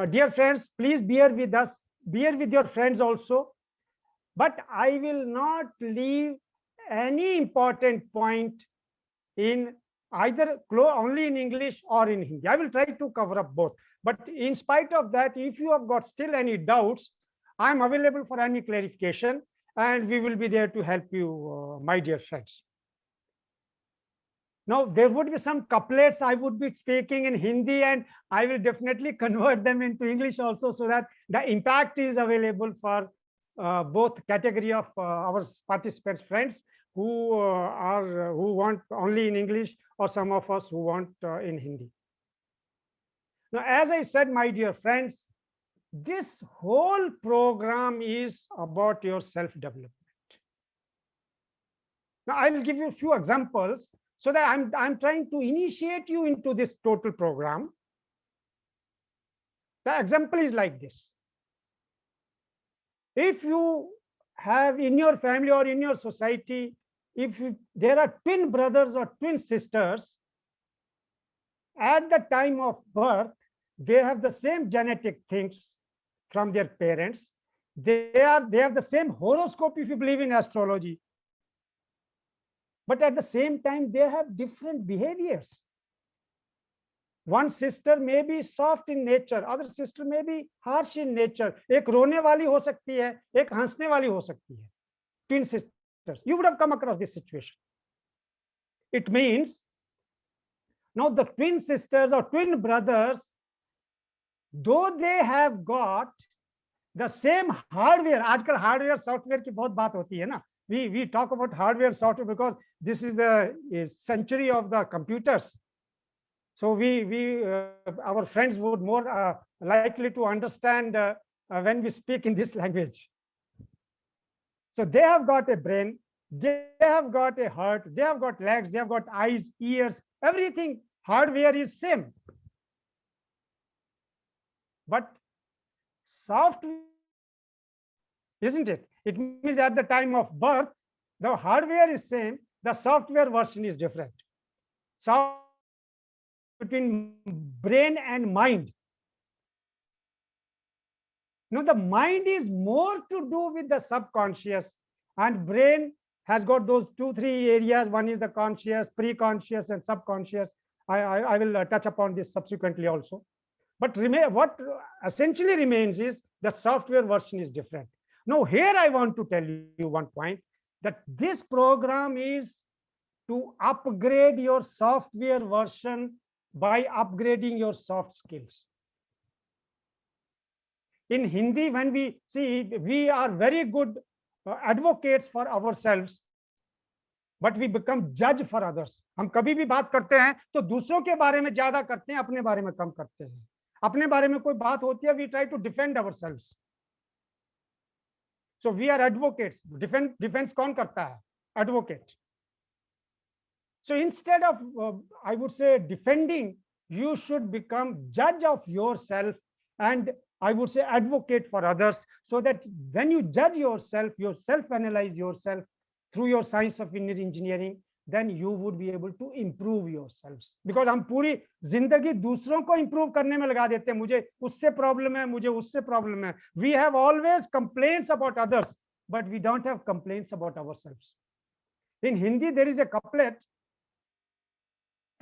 Dear friends, please bear with us, bear with your friends also. But I will not leave any important point in either only in English or in Hindi. I will try to cover up both. But in spite of that, if you have got still any doubts, I am available for any clarification and we will be there to help you, my dear friends. Now, there would be some couplets I would be speaking in Hindi and I will definitely convert them into English also so that the impact is available for both category of our participants, friends who want only in English or some of us who want in Hindi. Now, as I said, my dear friends, this whole program is about your self-development. Now, I will give you a few examples so that I'm trying to initiate you into this total program. The example is like this. If you have in your family or in your society, there are twin brothers or twin sisters, at the time of birth, they have the same genetic things from their parents. They have the same horoscope if you believe in astrology. But at the same time, they have different behaviors. One sister may be soft in nature, other sister may be harsh in nature. एक रोने वाली हो सकती है, एक हंसने वाली हो सकती है. Twin sisters. You would have come across this situation. It means now the twin sisters or twin brothers, though they have got the same hardware, आजकल hardware software की बहुत बात होती है ना. We talk about hardware software because this is the century of the computers. So our friends would more likely to understand when we speak in this language. So they have got a brain, they have got a heart, they have got legs, they have got eyes, ears, everything. Hardware is same. But software, isn't it? It means at the time of birth, the hardware is same, the software version is different. So between brain and mind. Now, the mind is more to do with the subconscious, and brain has got those 2-3 areas. One is the conscious, pre-conscious, and subconscious. I will touch upon this subsequently also. But what essentially remains is the software version is different. Now, here I want to tell you one point, that this program is to upgrade your software version by upgrading your soft skills. In Hindi, when we see, we are very good advocates for ourselves, but we become judge for others. हम कभी भी बात करते हैं तो दूसरों के बारे में ज्यादा करते हैं, अपने बारे में कम करते हैं. अपने बारे में कोई बात होती है, we try to defend ourselves. So we are advocates. Defense कौन करता है? Advocate. So instead of, I would say, defending, you should become judge of yourself and I would say advocate for others, so that when you judge yourself, you self-analyze yourself through your science of engineering, then you would be able to improve yourselves. Because हम पूरी जिंदगी दूसरों को improve करने में लगा देते हैं. मुझे उससे problem है, मुझे उससे problem है. We have always complaints about others, but we don't have complaints about ourselves. In Hindi, there is a couplet,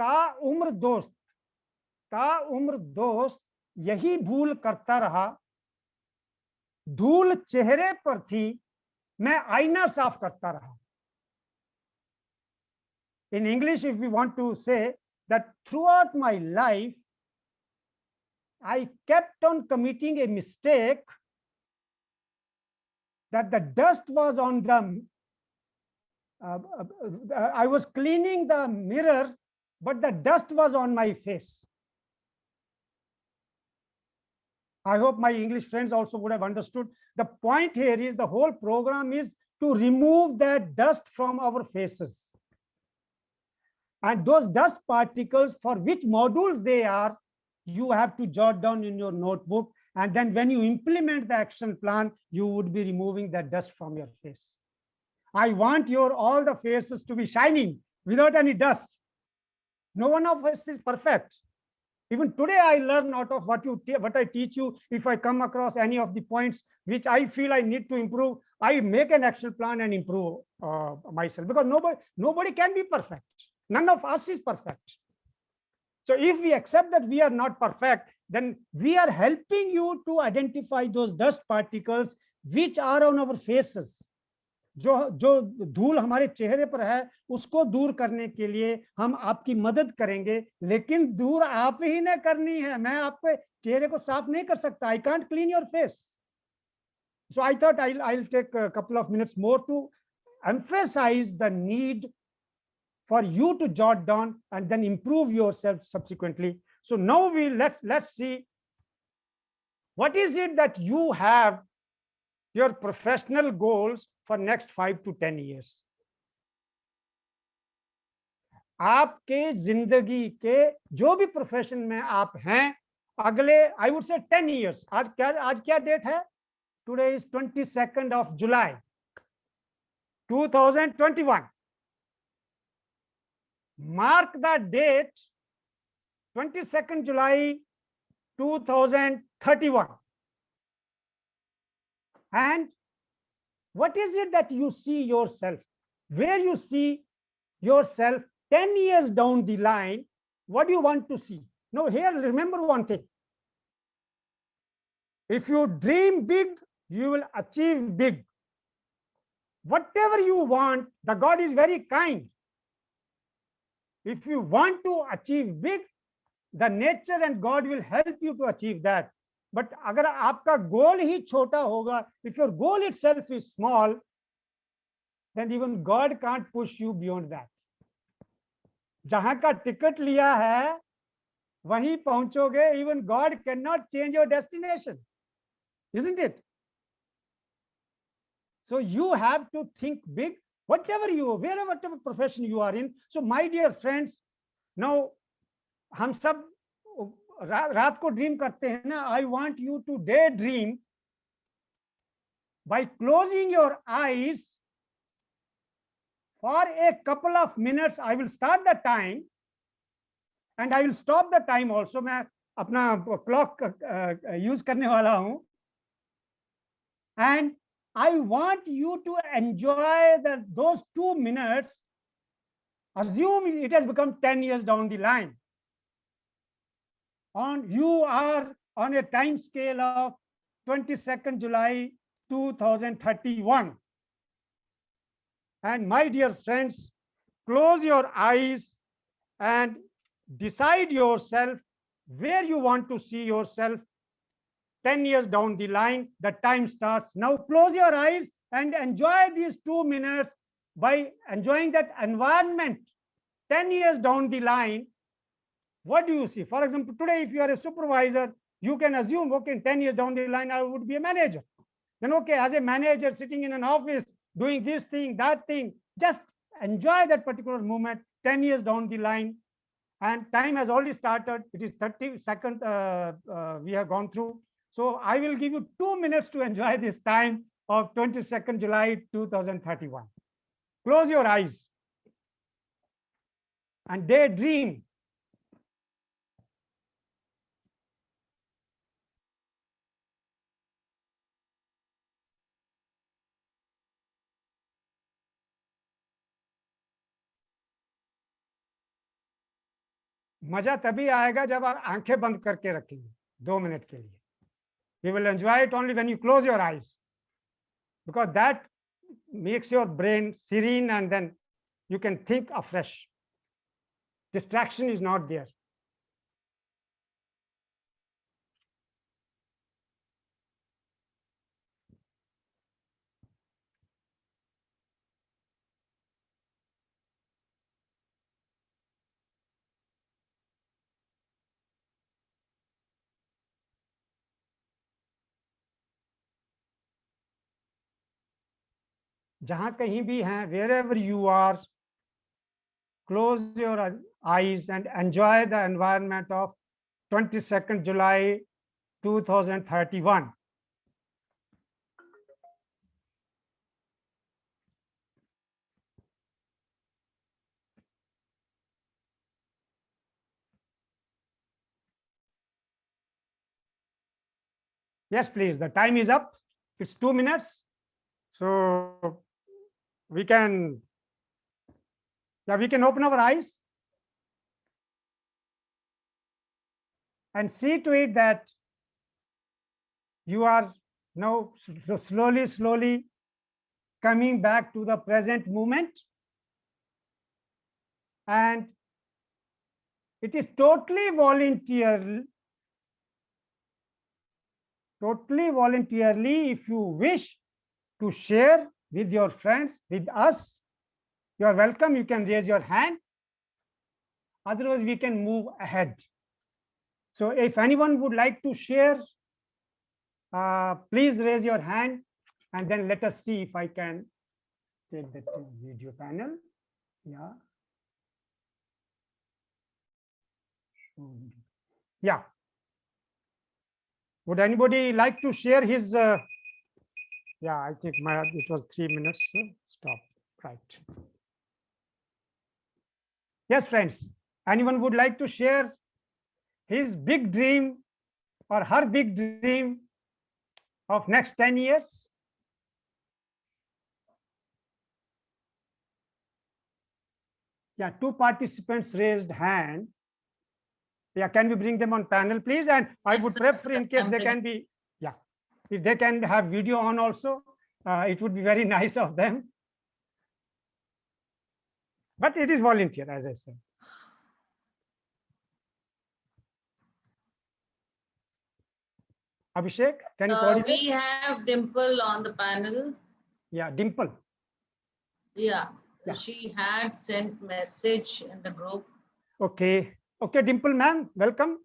ता उम्र दोस्त यही भूल करता रहा, धूल चेहरे पर थी, मैं आईना साफ करता रहा. In English, if we want to say that throughout my life, I kept on committing a mistake, that the dust was on the, I was cleaning the mirror, but the dust was on my face. I hope my English friends also would have understood. The point here is the whole program is to remove that dust from our faces. And those dust particles, for which modules they are, you have to jot down in your notebook. And then when you implement the action plan, you would be removing that dust from your face. I want all the faces to be shining without any dust. No one of us is perfect. Even today, I learn out of what I teach you. If I come across any of the points which I feel I need to improve, I make an action plan and improve myself, because nobody can be perfect. None of us is perfect. So if we accept that we are not perfect, then we are helping you to identify those dust particles which are on our faces. जो जो धूल हमारे चेहरे पर है उसको दूर करने के लिए हम आपकी मदद करेंगे, लेकिन दूर आप ही ने करनी है। मैं आपके चेहरे को साफ नहीं कर सकता। I can't clean your face. So I thought I'll take a couple of minutes more to emphasize the need for you to jot down and then improve yourself subsequently. So now let's see what is it that you have your professional goals for next 5 to 10 years. आपके जिंदगी के जो भी profession में आप हैं अगले I would say 10 years. आज क्या डेट है? Today is 22nd of July 2021. Mark the date 22nd July 2031. And what is it that you see yourself? Where you see yourself 10 years down the line? What do you want to see? Now, here, remember one thing. If you dream big, you will achieve big. Whatever you want, the God is very kind. If you want to achieve big, the nature and God will help you to achieve that. But अगर आपका गोल ही छोटा होगा, if your goal itself is small, then even God can't push you beyond that. जहां का ticket लिया है वहीं पहुंचोगे. Even God cannot change your destination, isn't it? So you have to think big, whatever profession you are in. So my dear friends, now हम सब रात को dream करते हैं ना. I want you to daydream by closing your eyes for a couple of minutes. I will start the time and I will stop the time also. मैं अपना clock use करने वाला हूं. And I want you to enjoy those 2 minutes. Assume it has become 10 years down the line. You are on a time scale of 22nd July 2031. And my dear friends, close your eyes and decide yourself where you want to see yourself 10 years down the line. The time starts now. Close your eyes and enjoy these 2 minutes by enjoying that environment 10 years down the line. What do you see? For example, today, if you are a supervisor, you can assume, okay, in 10 years down the line, I would be a manager. Then, okay, as a manager sitting in an office, doing this thing, that thing, just enjoy that particular moment 10 years down the line. And time has already started. It is 30 seconds we have gone through. So I will give you 2 minutes to enjoy this time of 22nd July 2031. Close your eyes and daydream. मजा तभी आएगा जब आप आंखें बंद करके रखेंगे 2 minute के लिए. You will enjoy it only when you close your eyes, because that makes your brain serene and then you can think afresh. Distraction is not there. जहां कहीं भी हैं, wherever you are, close your eyes and enjoy the environment of 22nd July 2031. Yes, please. The time is up. It's 2 minutes. So we can, yeah, we can open our eyes and see to it that you are now slowly coming back to the present moment. And it is totally voluntarily, if you wish to share with your friends, with us, you are welcome. You can raise your hand. Otherwise, we can move ahead. So if anyone would like to share, please raise your hand, and then let us see if I can take that video panel. Yeah. Yeah. Would anybody like to share his? Yeah, I think it was 3 minutes. Stop. Right. Yes, friends. Anyone would like to share his big dream or her big dream of next 10 years? Yeah, 2 participants raised hand. Yeah, can we bring them on panel, please? And I would prefer, in case they can be, yeah, if they can have video on also, it would be very nice of them. But it is volunteer, as I said. Abhishek, can you coordinate? We have Dimple on the panel. Yeah, Dimple. Yeah, she had sent message in the group. Okay. Okay, Dimple ma'am, welcome.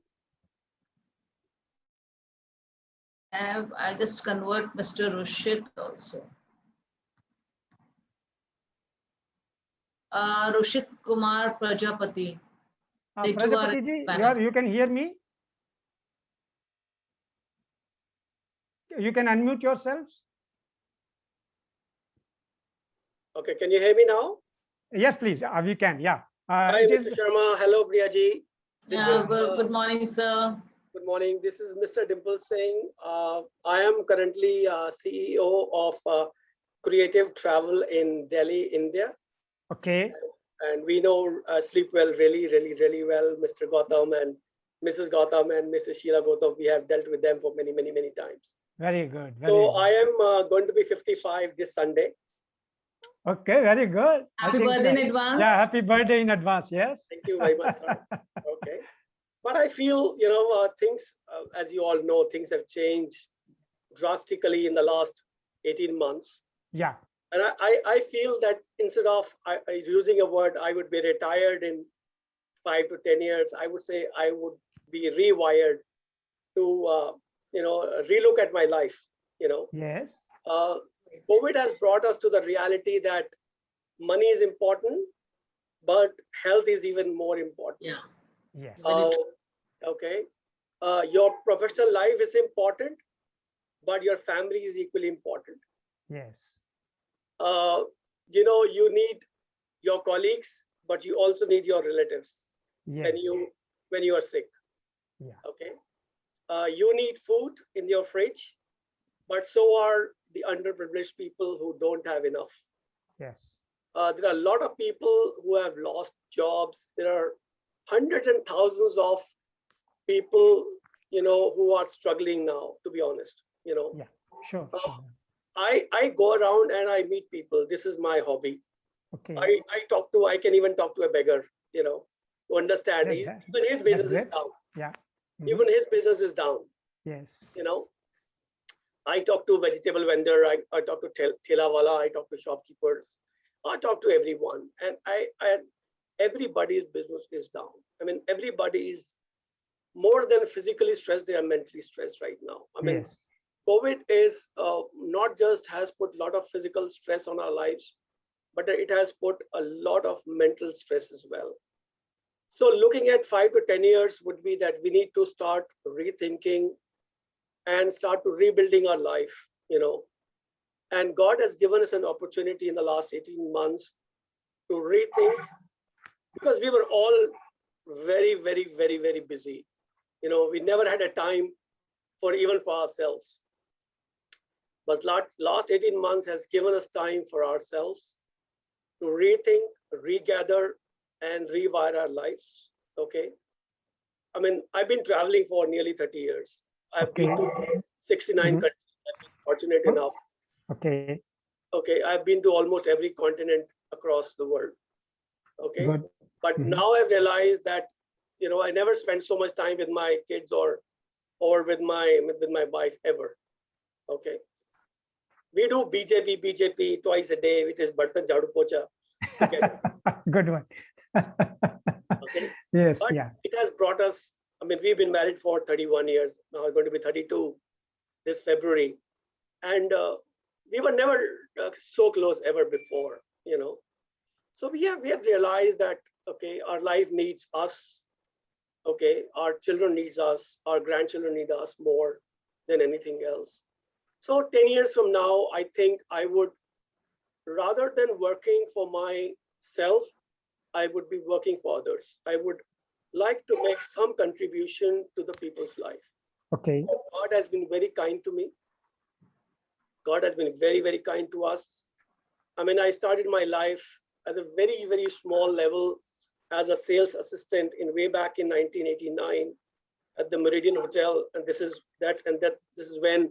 I'll just convert Mr. Rushit also. Rushit Kumar Prajapati. Prajapati ji, you can hear me? You can unmute yourselves. Okay, can you hear me now? Yes, please. We can. Yeah. Hi, Mr. Sharma. Hello, Priyaji. Good morning, sir. Good morning. This is Mr. Dimple Singh. I am currently CEO of Creative Travel in Delhi, India. Okay. And we know Sleepwell really well, Mr. Gautam and Mrs. Gautam and Mrs. Sheila Gautam. We have dealt with them for many times. Very good. I am going to be 55 this Sunday. Okay, very good. Happy birthday in advance. Yeah, happy birthday in advance. Yes. Thank you very much, sir. Okay. But I feel, things, as you all know, things have changed drastically in the last 18 months. Yeah. And I feel that instead of using a word, I would be retired in 5 to 10 years, I would say I would be rewired to, relook at my life, Yes. COVID has brought us to the reality that money is important, but health is even more important. Yeah. Yes. Okay. Your professional life is important, but your family is equally important. Yes. You need your colleagues, but you also need your relatives. Yes. when you are sick. Yeah. Okay. You need food in your fridge, but so are the underprivileged people who don't have enough. Yes. There are a lot of people who have lost jobs. There are hundreds and thousands of people, who are struggling now, to be honest, Yeah, sure. I go around and I meet people. This is my hobby. Okay. I can even talk to a beggar, to understand. Even his business is down. Yeah. Even his business is down. Yes. I talk to vegetable vendor, I talk to thelawala, I talk to shopkeepers, I talk to everyone, and everybody's business is down. I mean, everybody is more than physically stressed; they are mentally stressed right now. I mean, yes. COVID is not just has put a lot of physical stress on our lives, but it has put a lot of mental stress as well. So, looking at 5 to 10 years would be that we need to start rethinking and start to rebuilding our life, and God has given us an opportunity in the last 18 months to rethink, because we were all very busy. We never had a time for even for ourselves. But last 18 months has given us time for ourselves to rethink, regather, and rewire our lives. Okay. I mean, I've been traveling for nearly 30 years. I've been to 69 Mhm. countries. I've been fortunate enough. Okay. Okay. I've been to almost every continent across the world. Okay. Good. But Mhm. now I've realized that, you know, I never spent so much time with my kids or with my wife ever. Okay. We do BJP twice a day, which is Bartan Jhadu Pocha together. Good one. Okay. Yes. But Yeah. it has brought us, I mean, we've been married for 31 years. Now it's going to be 32 this February. And we were never so close ever before, you know. So we have realized that, okay, our life needs us. Okay. Our children needs us. Our grandchildren need us more than anything else. So 10 years from now, I think I would, rather than working for myself, I would be working for others. I would like to make some contribution to the people's life. Okay. God has been very kind to me. God has been very, very kind to us. I mean, I started my life at a very, very small level as a sales assistant in way back in 1989 at the Meridian Hotel. And this is when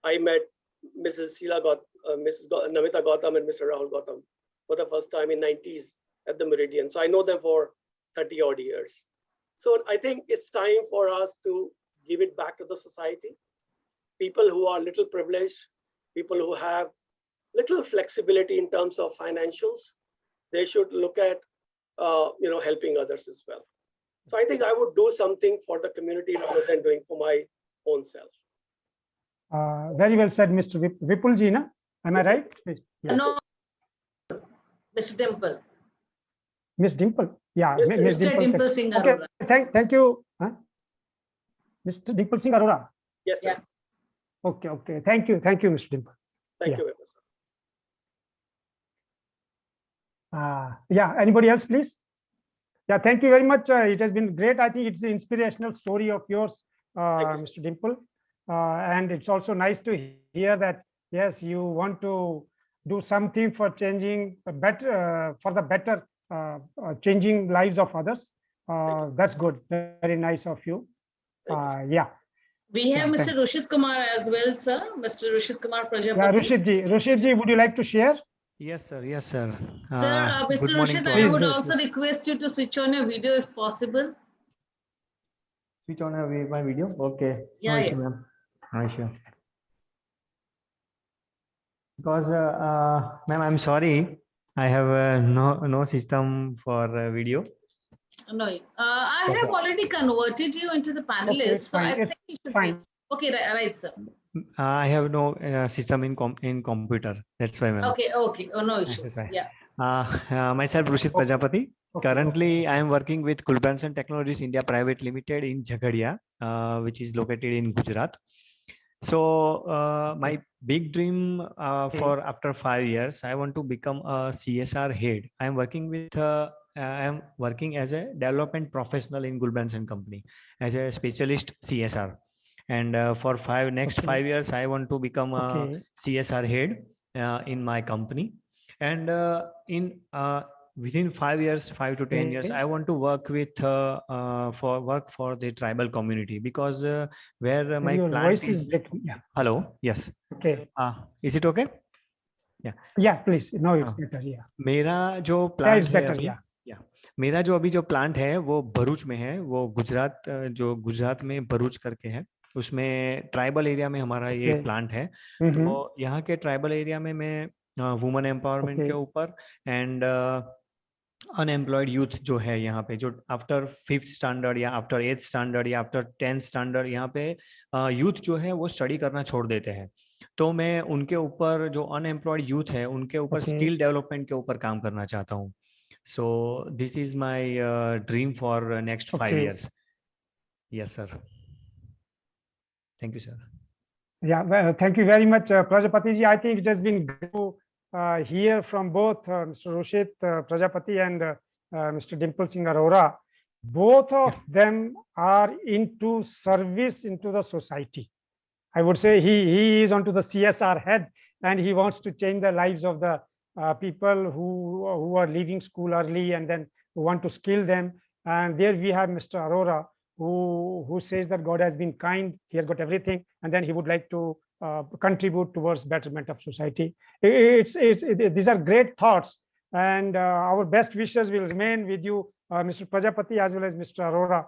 I met Mrs. Namita Gautam and Mr. Rahul Gautam for the first time in 90s at the Meridian. So I know them for 30 odd years. So I think it's time for us to give it back to the society. People who are little privileged, people who have little flexibility in terms of financials, they should look at helping others as well. So I think I would do something for the community rather than doing for my own self. Very well said, Mr. Vipulji, na? Am I right? Yeah. No, Mr. Dimple. Miss Dimple. Yeah. Mr. Miss Mr. Dimple Singh Okay. Arora. Thank you. Huh? Mr. Dimple Singh Arora. Yes, sir. Yeah. Okay. Okay. Thank you, Mr. Dimple. Thank you very much, sir. Yeah. Anybody else, please? Yeah. Thank you very much. It has been great. I think it's an inspirational story of yours, you, Mr. Dimple. And it's also nice to hear that, yes, you want to do something for changing better, for the better, changing lives of others. That's good. Very nice of you. Yeah. We have Yeah, Mr. Rushit Kumar as well, sir. Mr. Rushit Kumar Prajapati. Yeah, Rushitji, would you like to share? Yes, sir. Yes, sir. Sir, Good Mr. morning Rushit, to I all. would do. also request you to switch on your video if possible. Switch on my video. Okay. Yeah, No yeah. issue, ma'am. No issue. Because, ma'am, I'm sorry. I have no system for video. No, I have already converted you into the panelist, it's so I fine. think you should Fine. be. Okay, right, sir. I have no system in computer. That's why, ma'am. Okay. Oh, no issues. Right. Yeah. Myself, Rushit Prajapati. Okay. Currently, I am working with Kulbranson Technologies India Private Limited in Jhagadia, which is located in Gujarat. So my big dream for after 5 years, I want to become a CSR head. I am working as a development professional in Gulbranson Company as a specialist CSR. And for next 5 years, I want to become a CSR head in my company. And within 5 years, 5 to 10 years, I want to work with for the tribal community, because where my Your plant voice is breaking. Yeah. Hello. Yes. Okay. Is it okay? Yeah. Yeah, please. No, it's better. Yeah. मेरा जो plant है better, अभी, yeah. मेरा जो plant है वो भरूच में है, वो गुजरात में भरूच करके है, उसमें ट्राइबल एरिया में हमारा ये प्लांट है। तो यहाँ के ट्राइबल एरिया में मैं वुमेन एम्पावरमेंट के ऊपर एंड अनएम्प्लॉयड यूथ जो है यहाँ पे, जो आफ्टर 5th स्टैंडर्ड या आफ्टर 8th स्टैंडर्ड या आफ्टर 10th स्टैंडर्ड यहाँ पे यूथ जो है वो स्टडी करना छोड़ देते हैं, तो मैं उनके ऊपर जो अनएम्प्लॉयड यूथ है उनके ऊपर स्किल डेवलपमेंट के ऊपर काम करना चाहता हूँ। So this is my dream for next 5 years. Yes, sir. Thank you, sir. Yeah, well, thank you very much, Prajapati ji. I think it has been good to hear from both Mr. Rushit Prajapati and Mr. Dimple Singh Arora. Both of them are into service into the society. I would say he is onto the CSR head, and he wants to change the lives of the people who are leaving school early and then who want to skill them. And there we have Mr. Arora, who says that God has been kind, he has got everything, and then he would like to contribute towards betterment of society. These are great thoughts, and our best wishes will remain with you, Mr. Prajapati, as well as Mr. Arora,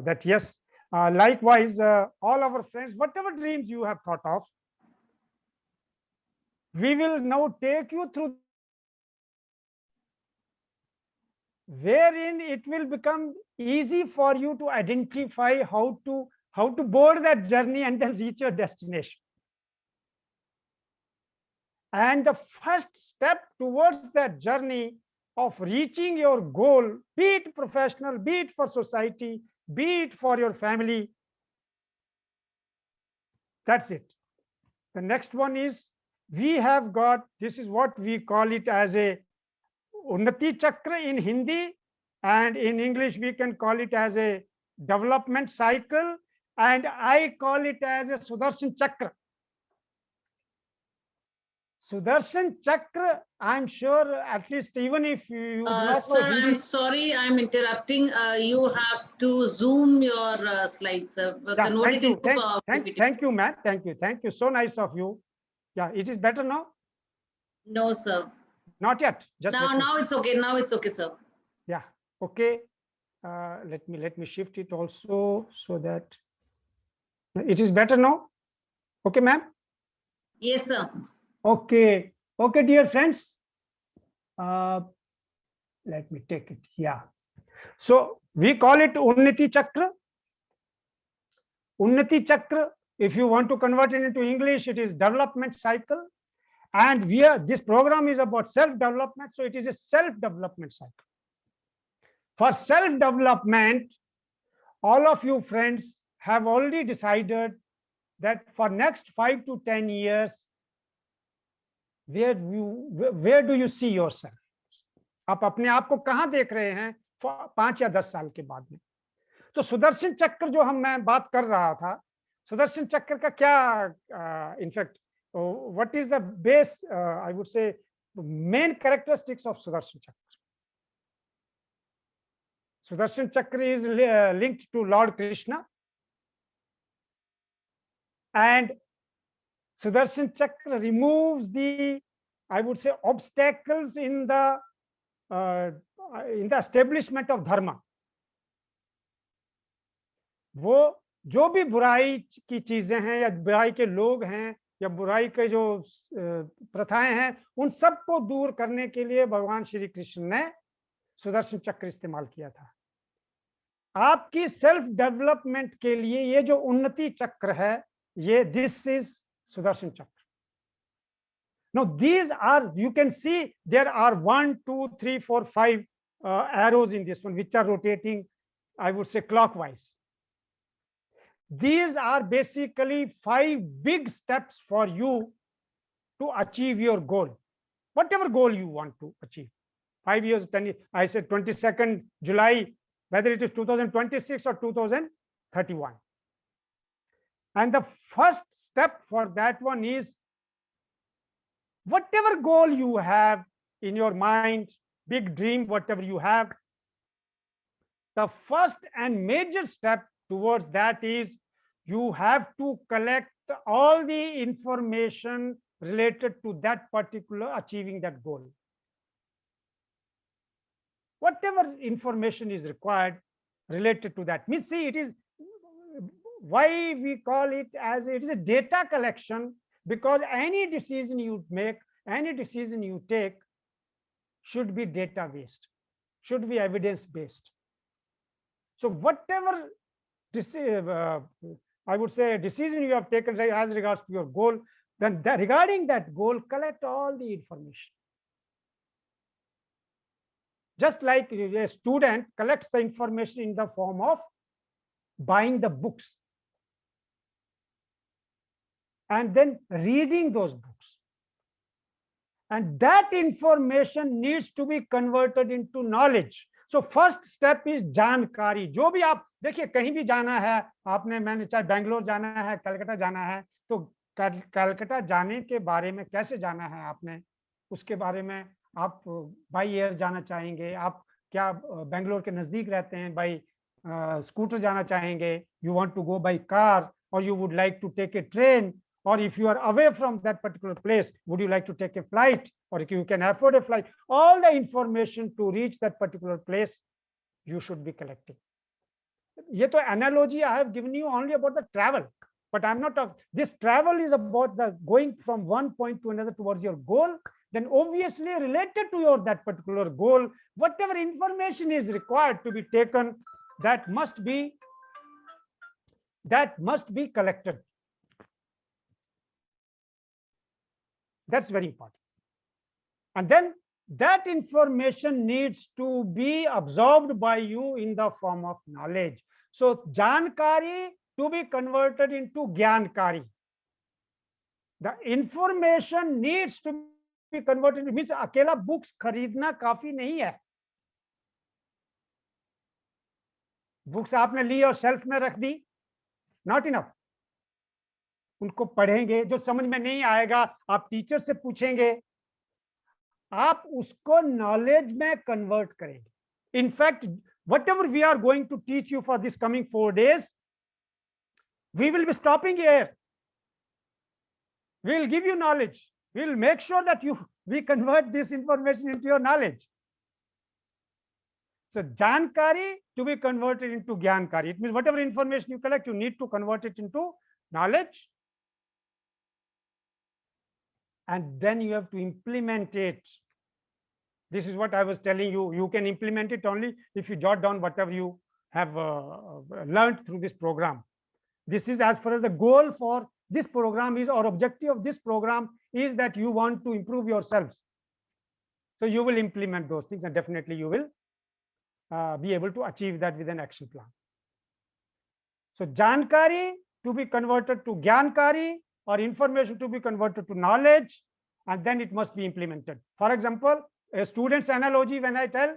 that yes, likewise, all our friends, whatever dreams you have thought of, we will now take you through, wherein it will become easy for you to identify how to board that journey and then reach your destination. And the first step towards that journey of reaching your goal, be it professional, be it for society, be it for your family, that's it. The next one is, we have got, this is what we call it as a Unnati Chakra in Hindi, and in English we can call it as a development cycle, and I call it as a Sudarshan Chakra. Sudarshan Chakra, I'm sure, at least even if you do not know Sir, Hindi- I'm sorry, I'm interrupting. You have to zoom your slides. Yeah, Convert thank it you, into PPT. thank you, ma'am. Thank you. So nice of you. Yeah, it is better now. No, sir. Not yet. Just let me- Now it's okay. Now it's okay, sir. Yeah. Okay. Let me shift it also so that it is better now. Okay, ma'am. Yes, sir. Okay. Okay, dear friends. Let me take it. Yeah. So we call it Unnati Chakra. Unnati Chakra, if you want to convert it into English, it is development cycle. And this program is about self-development. So it is a self-development cycle. For self-development, all of you friends have already decided that for next 5 to 10 years, where do you see yourself? आप अपने आप को कहाँ देख रहे हैं 5 या 10 साल के बाद में? तो सुदर्शन चक्र जो मैं बात कर रहा था, सुदर्शन चक्र का क्या in fact what is the base, I would say, main characteristics of Sudarshan Chakra? Sudarshan Chakra is linked to Lord Krishna, and Sudarshan Chakra removes the, I would say, obstacles in the establishment of dharma. वो जो भी बुराई की चीजें हैं या बुराई के लोग हैं या बुराई के जो प्रथाएं हैं, उन सबको दूर करने के लिए भगवान श्री कृष्ण ने सुदर्शन चक्र इस्तेमाल किया था। आपकी सेल्फ डेवलपमेंट के लिए ये जो उन्नति चक्र है, ये दिस इज सुदर्शन चक्र। Now these are, you can see there are 1, 2, 3, 4, 5 arrows in this one, which are rotating, I would say, clockwise. These are basically 5 big steps for you to achieve your goal, whatever goal you want to achieve. 5 years, 10 years, I said 22nd July, whether it is 2026 or 2031. And the first step for that one is, whatever goal you have in your mind, big dream, whatever you have, the first and major step towards that is you have to collect all the information related to that particular achieving that goal. Whatever information is required related to that. Means, see, it is why we call it as it is a data collection, because any decision you make, any decision you take should be data based, should be evidence based. So whatever I would say decision you have taken as regards to your goal, then regarding that goal, collect all the information. Just like a student collects the information in the form of buying the books and then reading those books. And that information needs to be converted into knowledge. So first step is jankari. जो भी आप देखिए कहीं भी जाना है आपने, मैंने चाहे बेंगलोर जाना है, कलकत्ता जाना है, तो कलकत्ता जाने के बारे में कैसे जाना है आपने, उसके बारे में आप बाई एयर जाना चाहेंगे, आप क्या बेंगलोर के नज़दीक रहते हैं, बाई स्कूटर जाना चाहेंगे, you want to go by car, और you would like to take a train, or if you are away from that particular place, would you like to take a flight, or if you can afford a flight? All the information to reach that particular place you should be collecting. ये तो analogy I have given you only about the travel, but I'm not talking, this travel is about the going from one point to another towards your goal. Then obviously related to your that particular goal, whatever information is required to be taken, that must be collected. That's very important. And then that information needs to be absorbed by you in the form of knowledge. So jankari to be converted into gyankari. The information needs to be converted. It means अकेला books खरीदना काफी नहीं है. Books आपने ली और shelf में रख दी, not enough. उनको पढ़ेंगे, जो समझ में नहीं आएगा आप टीचर से पूछेंगे, आप उसको नॉलेज में कन्वर्ट करेंगे. In fact whatever we are going to teach you for this coming 4 days, we will be stopping here. We will give you knowledge. We will make sure that we convert this information into your knowledge. So jankari to be converted into gyankari. It means whatever information you collect, you need to convert it into knowledge. And then you have to implement it. This is what I was telling you. You can implement it only if you jot down whatever you have learned through this program. This is as far as the goal for this program is, or objective of this program is that you want to improve yourselves. So you will implement those things, and definitely you will be able to achieve that with an action plan. So jankari to be converted to gyankari, or information to be converted to knowledge, and then it must be implemented. For example, a student's analogy, when I tell,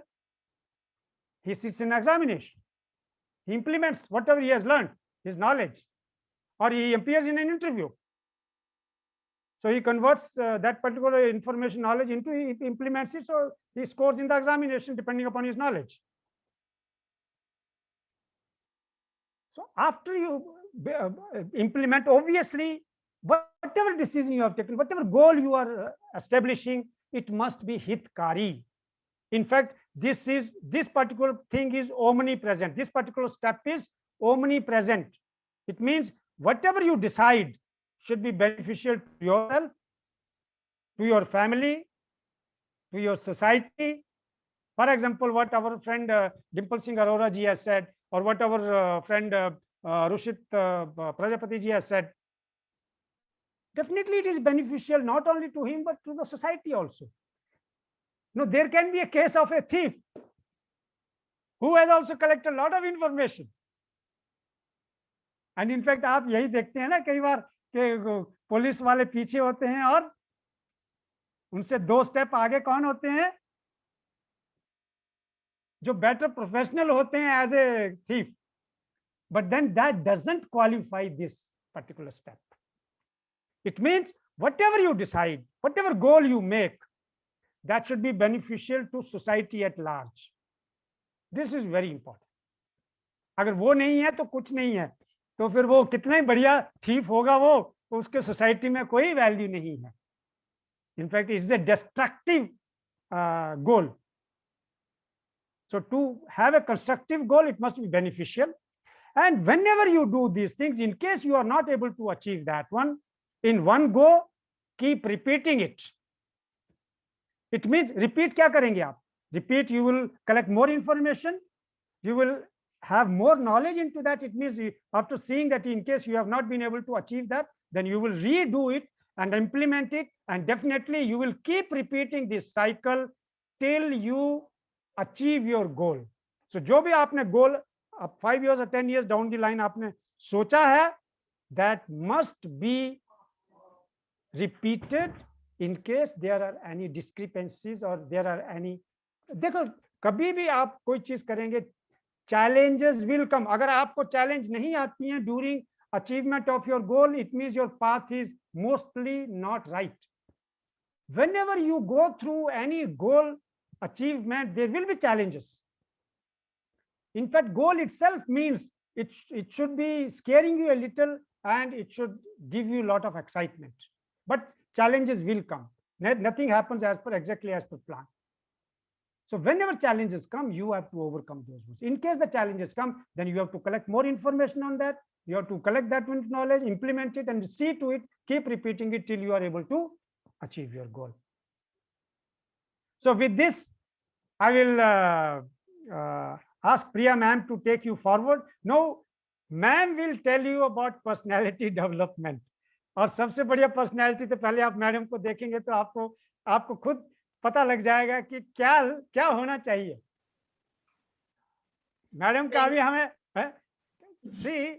he sits in examination, he implements whatever he has learned, his knowledge, or he appears in an interview. So he converts that particular information, knowledge into, he implements it, so he scores in the examination depending upon his knowledge. So after you implement, obviously, whatever decision you have taken, whatever goal you are establishing, it must be hitkari. In fact, this particular thing is omnipresent. This particular step is omnipresent. It means whatever you decide should be beneficial to yourself, to your family, to your society. For example, what our friend Dimple Singh Arora ji has said, or what our friend Rushit Prajapati ji has said, definitely it is beneficial not only to him but to the society also. No, there can be a case of a thief who has also collected a lot of information. And in fact, आप यही देखते हैं ना कई बार कि police वाले पीछे होते हैं और उनसे 2 स्टेप आगे कौन होते हैं? जो better professional होते हैं as a thief. But then that doesn't qualify this particular step. It means whatever you decide, whatever goal you make, that should be beneficial to society at large. This is very important. अगर वो नहीं है तो कुछ नहीं है, तो फिर वो कितना ही बढ़िया thief होगा, वो उसके society में कोई value नहीं है. In fact, it is a destructive goal. So to have a constructive goal, it must be beneficial. And whenever you do these things, in case you are not able to achieve that one in one go, keep repeating it. It means repeat क्या करेंगे आप? Repeat, you will collect more information, you will have more knowledge into that. It means after seeing that in case you have not been able to achieve that, then you will redo it and implement it, and definitely you will keep repeating this cycle till you achieve your goal. So जो भी आपने goal 5 years or 10 years down the line आपने सोचा है, that must be repeated in case there are any discrepancies or there are any. देखो कभी भी आप कोई चीज करेंगे, challenges will come. अगर आपको challenge नहीं आती हैं during achievement of your goal, it means your path is mostly not right. Whenever you go through any goal achievement, there will be challenges. In fact, goal itself means it should be scaring you a little and it should give you a lot of excitement. But challenges will come. Nothing happens exactly as per plan. So whenever challenges come, you have to overcome those ones. In case the challenges come, then you have to collect more information on that. You have to collect that knowledge, implement it, and see to it, keep repeating it till you are able to achieve your goal. So with this, I will ask Priya ma'am to take you forward. Now, ma'am will tell you about personality development. और सबसे बढ़िया personality तो पहले आप madam को देखेंगे तो आपको खुद पता लग जाएगा कि क्या होना चाहिए। मैडम का भी हमें see,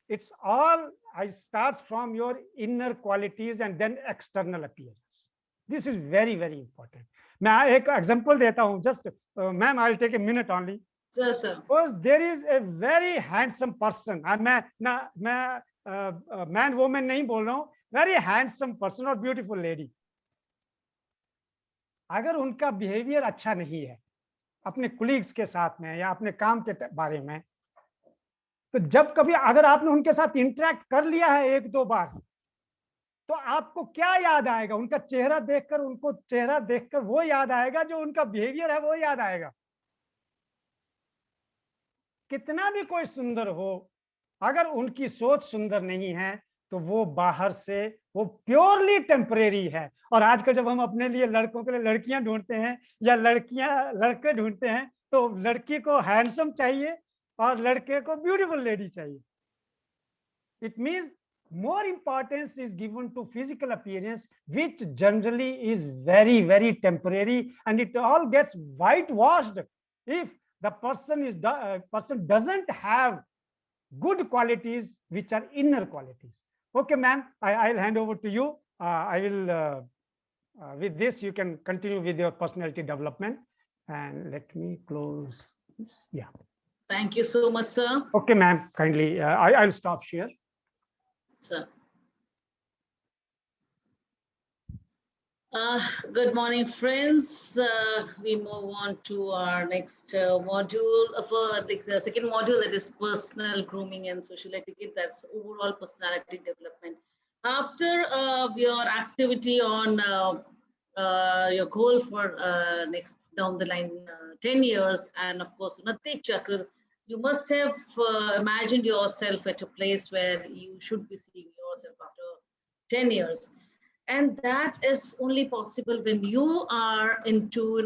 it's all starts from your inner qualities and then external appearance. This is very, very important. मैं एक एग्जांपल देता हूँ, just ma'am, I'll take a minute only. Sir, sir. Because there is a very handsome person. मैं man women नहीं बोल रहा हूँ, very handsome person और ब्यूटीफुल लेडी। अगर उनका बिहेवियर अच्छा नहीं है अपने कुलीग्स के साथ में या अपने काम के बारे में, तो जब कभी अगर आपने उनके साथ इंटरेक्ट कर लिया है एक दो बार, तो आपको क्या याद आएगा? उनका चेहरा देखकर, उनको चेहरा देखकर वो याद आएगा, जो उनका बिहेवियर है वो याद आएगा। कितना भी कोई सुंदर हो, अगर उनकी सोच सुंदर नहीं है तो वो बाहर से वो प्योरली टेम्परेरी है। और आजकल जब हम अपने लिए लड़कों के लिए लड़कियां ढूंढते हैं या लड़के ढूंढते हैं, तो लड़की को हैंडसम चाहिए और लड़के को ब्यूटीफुल लेडी चाहिए। It means more importance is given to physical appearance, which generally is very, very temporary, and it all gets whitewashed if the person doesn't have good qualities which are inner qualities. Okay, ma'am, I'll hand over to you. I will with this you can continue with your personality development, and let me close this. Yeah, Thank you so much, sir. okay, ma'am, kindly I'll stop share. Sir. Good morning, friends. We move on to our next module for the second module, that is personal grooming and social etiquette. That's overall personality development. After your activity on your goal for next down the line 10 years, and of course, Unnati Chakra, you must have imagined yourself at a place where you should be seeing yourself after 10 years. And that is only possible when you are into,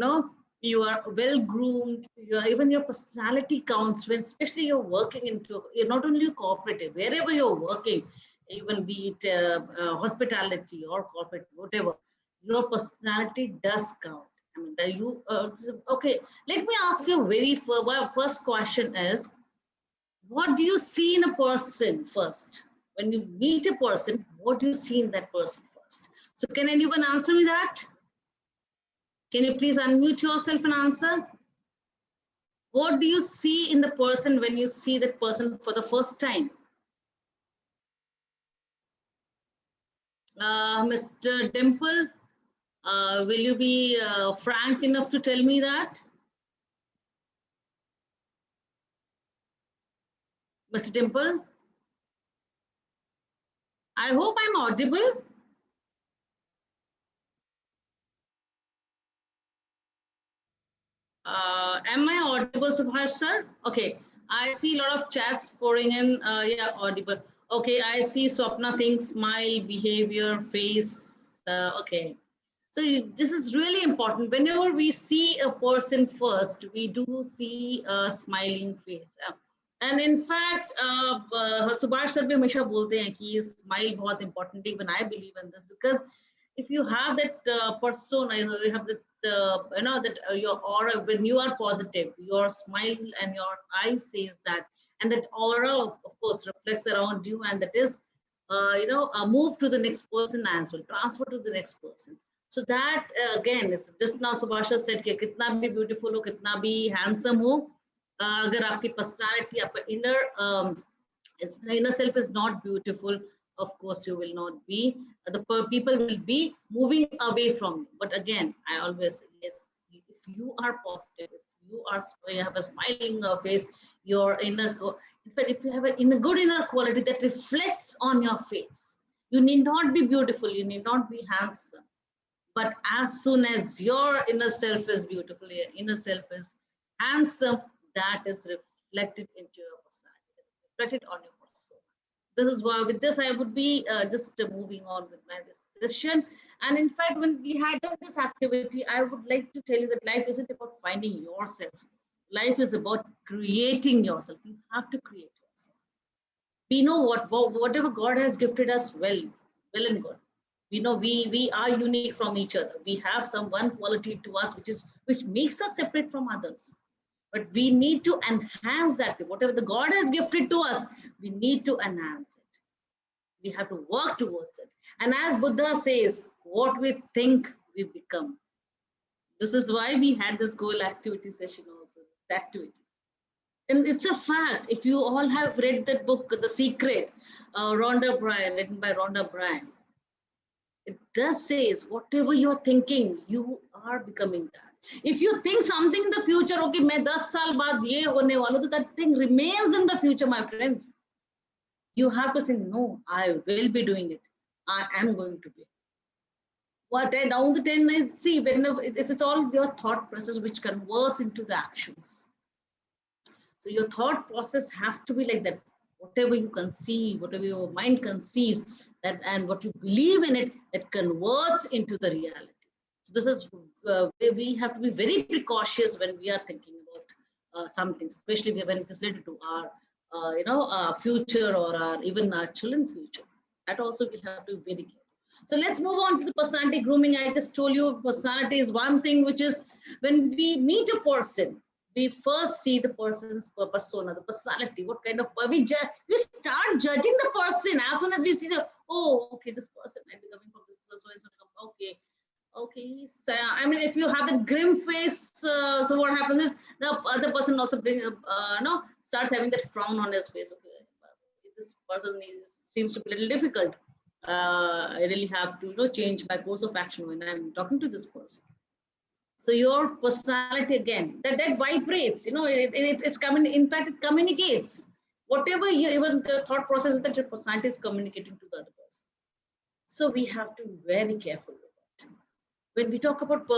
you are well groomed, even your personality counts, when especially you're working into, you're not only cooperative, wherever you're working, even be it hospitality or corporate, whatever, your personality does count. I mean, okay, let me ask you very first question is, what do you see in a person first? When you meet a person, what do you see in that person first? So can anyone answer me that? Can you please unmute yourself and answer? What do you see in the person when you see that person for the first time? Mr. Dimple, will you be frank enough to tell me that? Mr. Dimple? I hope I'm audible. Am I audible, Subhash sir? Okay, I see a lot of chats pouring in. Yeah, audible. Okay, I see Swapna saying smile, behavior, face. Okay. So this is really important. Whenever we see a person first, we do see a smiling face. And in fact, Subhash sir bhi hamesha bolte hain ki smile bahut important. Even I believe in this, because if you have that persona, you have that, that your aura, when you are positive, your smile and your eye says that, and that aura, of course, reflects around you, and that is, move to the next person as well, transfer to the next person. So that again is just now Subhash said कि कितना भी beautiful हो, कितना भी handsome हो, अगर आपकी personality, आपका inner self is not beautiful, of course you will not be. People will be moving away from you. But again, I always say, yes, if you are positive, if you have a smiling face, your in fact, if you have a good inner quality that reflects on your face, you need not be beautiful, you need not be handsome. But as soon as your inner self is beautiful, your inner self is handsome, that is reflected into your personality, reflected on your persona. This is why with this I would be just moving on with my discussion. And in fact, when we had done this activity, I would like to tell you that life isn't about finding yourself. Life is about creating yourself. You have to create yourself. We know whatever God has gifted us, well and good. We know we are unique from each other. We have some one quality to us which makes us separate from others. But we need to enhance that. Whatever the God has gifted to us, we need to enhance it. We have to work towards it. And as Buddha says, what we think, we become. This is why we had this goal activity session also, the activity. And it's a fact. If you all have read that book, The Secret, Rhonda Byrne, written by Rhonda Byrne, it does say whatever you're thinking, you are becoming that. If you think something in the future, okay, मैं 10 साल बाद ये होने वाला, so that thing remains in the future, my friends. You have to think, no, I will be doing it. I am going to be. What I down the 10, I see, whenever it's all your thought process which converts into the actions. So your thought process has to be like that. Whatever you conceive, whatever your mind conceives, that and what you believe in it, that converts into the reality. So this is where we have to be very precautious when we are thinking about something, especially when it is related to our, our future or even our children's future. That also we have to be very careful. So let's move on to the personality grooming. I just told you personality is one thing, which is when we meet a person, we first see the person's persona, the personality, what kind of, we start judging the person as soon as we see okay, this person might be coming from this, okay, I mean, if you have a grim face, so what happens is the other person also starts having that frown on his face. Okay, this person seems to be a little difficult. I really have to change my course of action when I'm talking to this person. So your personality again, that vibrates, it's coming. In fact, it communicates whatever even the thought process that your personality is communicating to the other person. So we have to be very careful with it. When we talk about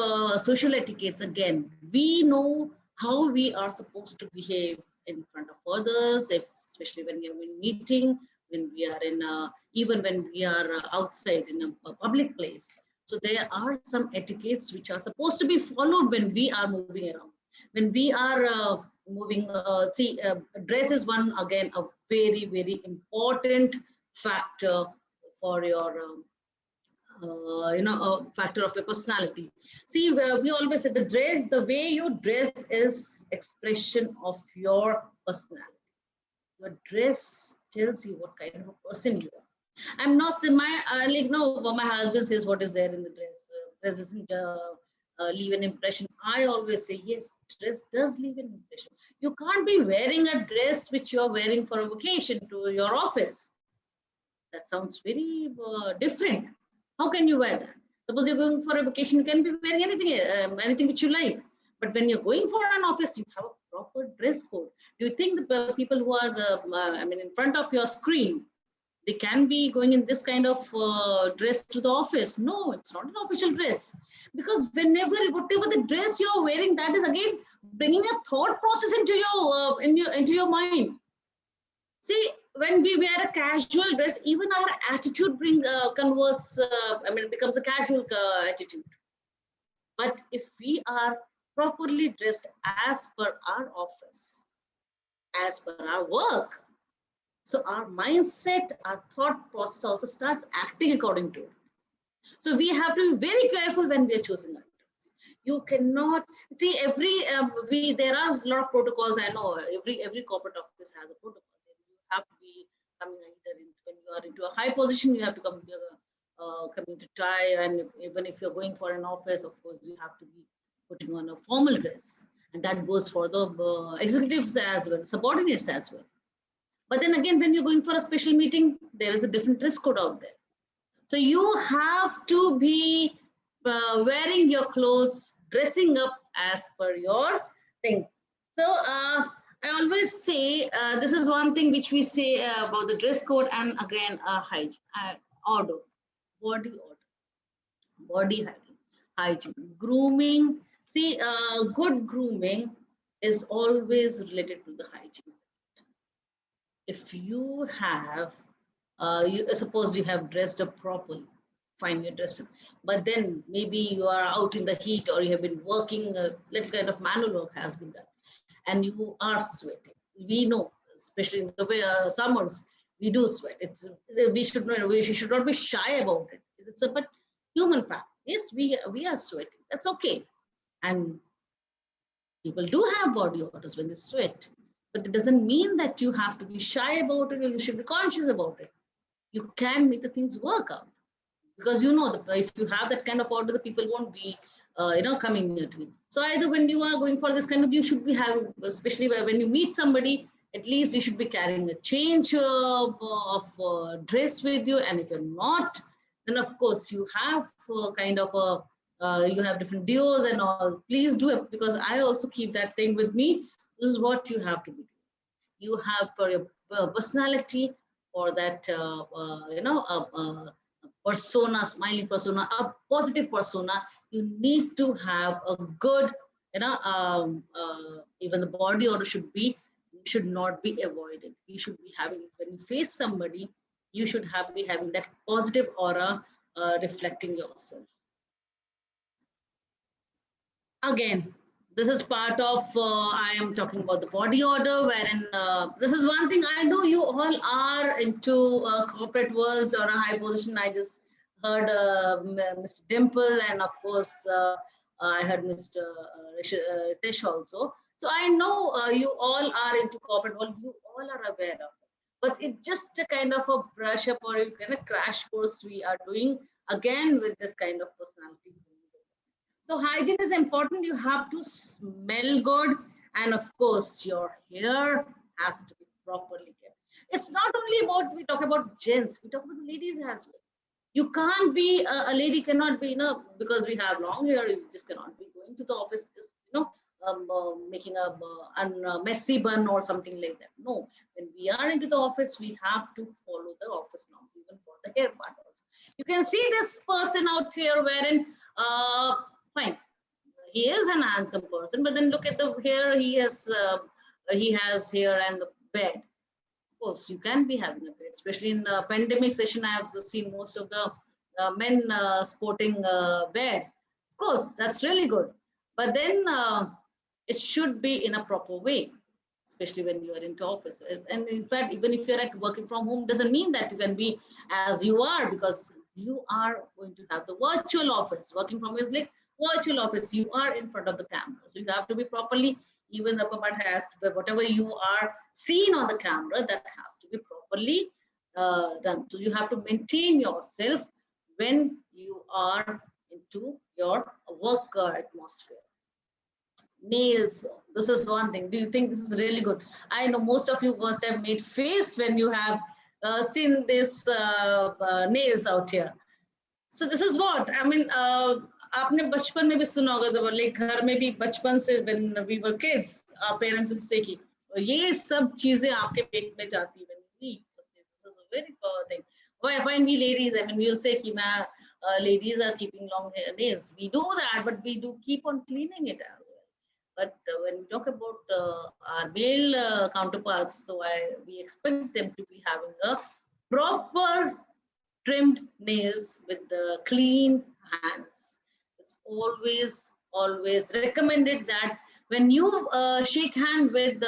social etiquettes, again, we know how we are supposed to behave in front of others, especially when we are in meeting, when we are in even when we are outside in a public place. So there are some etiquettes which are supposed to be followed when we are moving around. When we are moving, dress is one, again, a very, very important factor for your, a factor of your personality. See, we always say the way you dress is expression of your personality. Your dress tells you what kind of a person you are. I'm not saying my husband says what is there in the dress. Dress doesn't leave an impression. I always say yes, dress does leave an impression. You can't be wearing a dress which you are wearing for a vacation to your office. That sounds very different. How can you wear that? Suppose you're going for a vacation, you can be wearing anything which you like. But when you're going for an office, you have a proper dress code. Do you think the people who are in front of your screen, they can be going in this kind of dress to the office? No, it's not an official dress. Because whatever the dress you're wearing, that is again bringing a thought process into your mind. See, when we wear a casual dress, even our attitude converts. It becomes a casual attitude. But if we are properly dressed as per our office, as per our work, so our mindset, our thought process also starts acting according to it. So we have to be very careful when we are choosing our dress. You cannot see there are a lot of protocols. I know every corporate office has a protocol. You have to be coming either when you are into a high position, you have to come coming to tie, and even if you're going for an office, of course, you have to be putting on a formal dress. And that goes for the executives as well, subordinates as well. But then again, when you're going for a special meeting, there is a different dress code out there. So you have to be wearing your clothes, dressing up as per your thing. So I always say this is one thing which we say about the dress code, and again hygiene, order, body order, body hygiene, grooming. See, good grooming is always related to the hygiene. If you have, suppose you have dressed up properly, fine, you're dressed up, but then maybe you are out in the heat or you have been working, little kind of manual work has been done, and you are sweating. We know, especially in the way, summers, we do sweat. We should not be shy about it. It's a but human fact. Yes, we are sweating. That's okay, and people do have body odors when they sweat, but it doesn't mean that you have to be shy about it or you should be conscious about it. You can make the things work out, because you know if you have that kind of order, the people won't be coming near to you. So either when you are going for this kind of, you should be having, especially when you meet somebody, at least you should be carrying a change of dress with you. And if you're not, then of course you have kind of a you have different duos and all. Please do it, because I also keep that thing with me. This is what you have to be doing. You have for your personality, for that persona, smiling persona, a positive persona. You need to have a good, even the body odor should not be avoided. You should be having, when you face somebody, you should be having that positive aura reflecting yourself. Again, this is part of, I am talking about the body odor, wherein this is one thing I know you all are into corporate worlds or a high position. I just heard Mr. Dimple, and of course, I heard Mr. Ritesh also. So I know you all are into corporate world, you all are aware of it. But it's just a kind of a brush up or a kind of crash course we are doing again with this kind of personality. So hygiene is important. You have to smell good. And of course, your hair has to be properly kept. It's not only about, we talk about gents, we talk about the ladies as well. You can't be, a lady cannot be, because we have long hair, you just cannot be going to the office, just, making a messy bun or something like that. No, when we are into the office, we have to follow the office norms, even for the hair part also. You can see this person out here wherein, fine, he is an handsome person, but then look at the hair he has here and the bed. Of course, you can be having a bed, especially in the pandemic session. I have seen most of the men sporting bed. Of course, that's really good, but then it should be in a proper way, especially when you are into office. And in fact, even if you're at working from home, doesn't mean that you can be as you are, because you are going to have the virtual office. Working from is like virtual office. You are in front of the camera, so you have to be properly, even the part has to be, whatever you are seen on the camera, that has to be properly done. So you have to maintain yourself when you are into your work atmosphere. Nails, this is one thing. Do you think this is really good? I know most of you must have made face when you have seen this nails out here. So this is what I mean. आपने बचपन में भी सुना होगा, like घर में भी बचपन से when we were kids, our parents used to say कि ये सब चीजें आपके पेट में जाती है when you eat. So this is a very powerful thing. Why I find we ladies, I mean, we'll say कि ladies are keeping long hair nails. We do that, but we do keep on cleaning it as well. But when we talk about our male counterparts, so we expect them to be having a proper trimmed nails with the clean hands. It's always recommended that when you shake hand with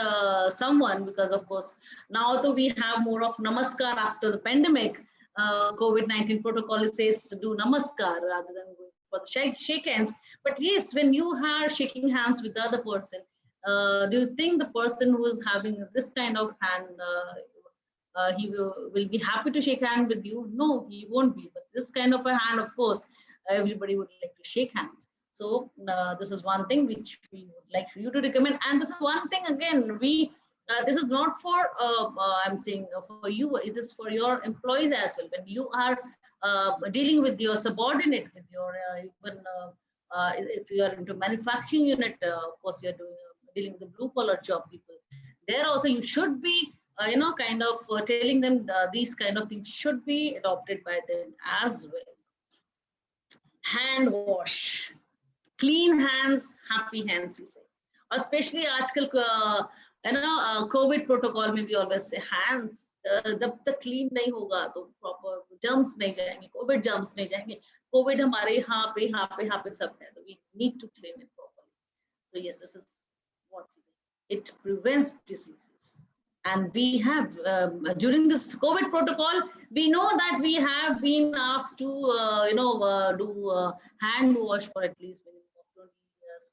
someone, because of course now though we have more of namaskar after the pandemic, COVID-19 protocol says to do namaskar rather than going for the shake hands. But yes, when you are shaking hands with the other person, do you think the person who is having this kind of hand, he will be happy to shake hand with you? No, he won't be. But this kind of a hand, of course, everybody would like to shake hands. So this is one thing which we would like for you to recommend. And this is one thing again, this is not for I'm saying for you. It is for your employees as well. When you are dealing with your subordinate, with your even if you are into manufacturing unit, of course you are dealing with the blue collar job people. There also you should be kind of telling them these kind of things should be adopted by them as well. Hand wash. Clean hands, happy hands, we say. Especially आजकल COVID protocol में we always say hands जब तक clean नहीं होगा तो proper germs नहीं जाएंगे, COVID germs नहीं जाएंगे. COVID हमारे यहाँ पे सब है, so we need to clean it properly. So yes, this is what it prevents diseases. And we have during this COVID protocol, we know that we have been asked to do hand wash for at least 20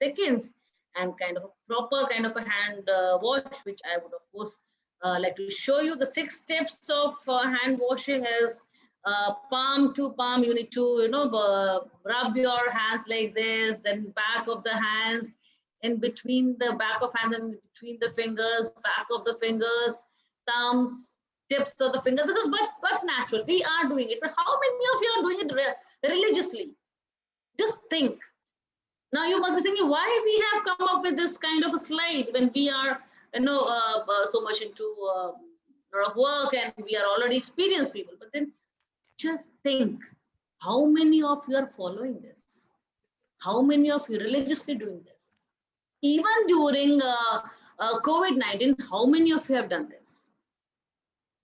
seconds, and kind of a proper kind of a hand wash, which I would of course like to show you. The 6 steps of hand washing is palm to palm. You need to rub your hands like this, then back of the hands, in between the back of hand and between the fingers, back of the fingers, thumbs, tips of the finger. This is but natural. We are doing it. But how many of you are doing it religiously? Just think. Now you must be thinking why we have come up with this kind of a slide when we are so much into a lot of work and we are already experienced people. But then just think, how many of you are following this? How many of you religiously doing this? Even during COVID-19, how many of you have done this?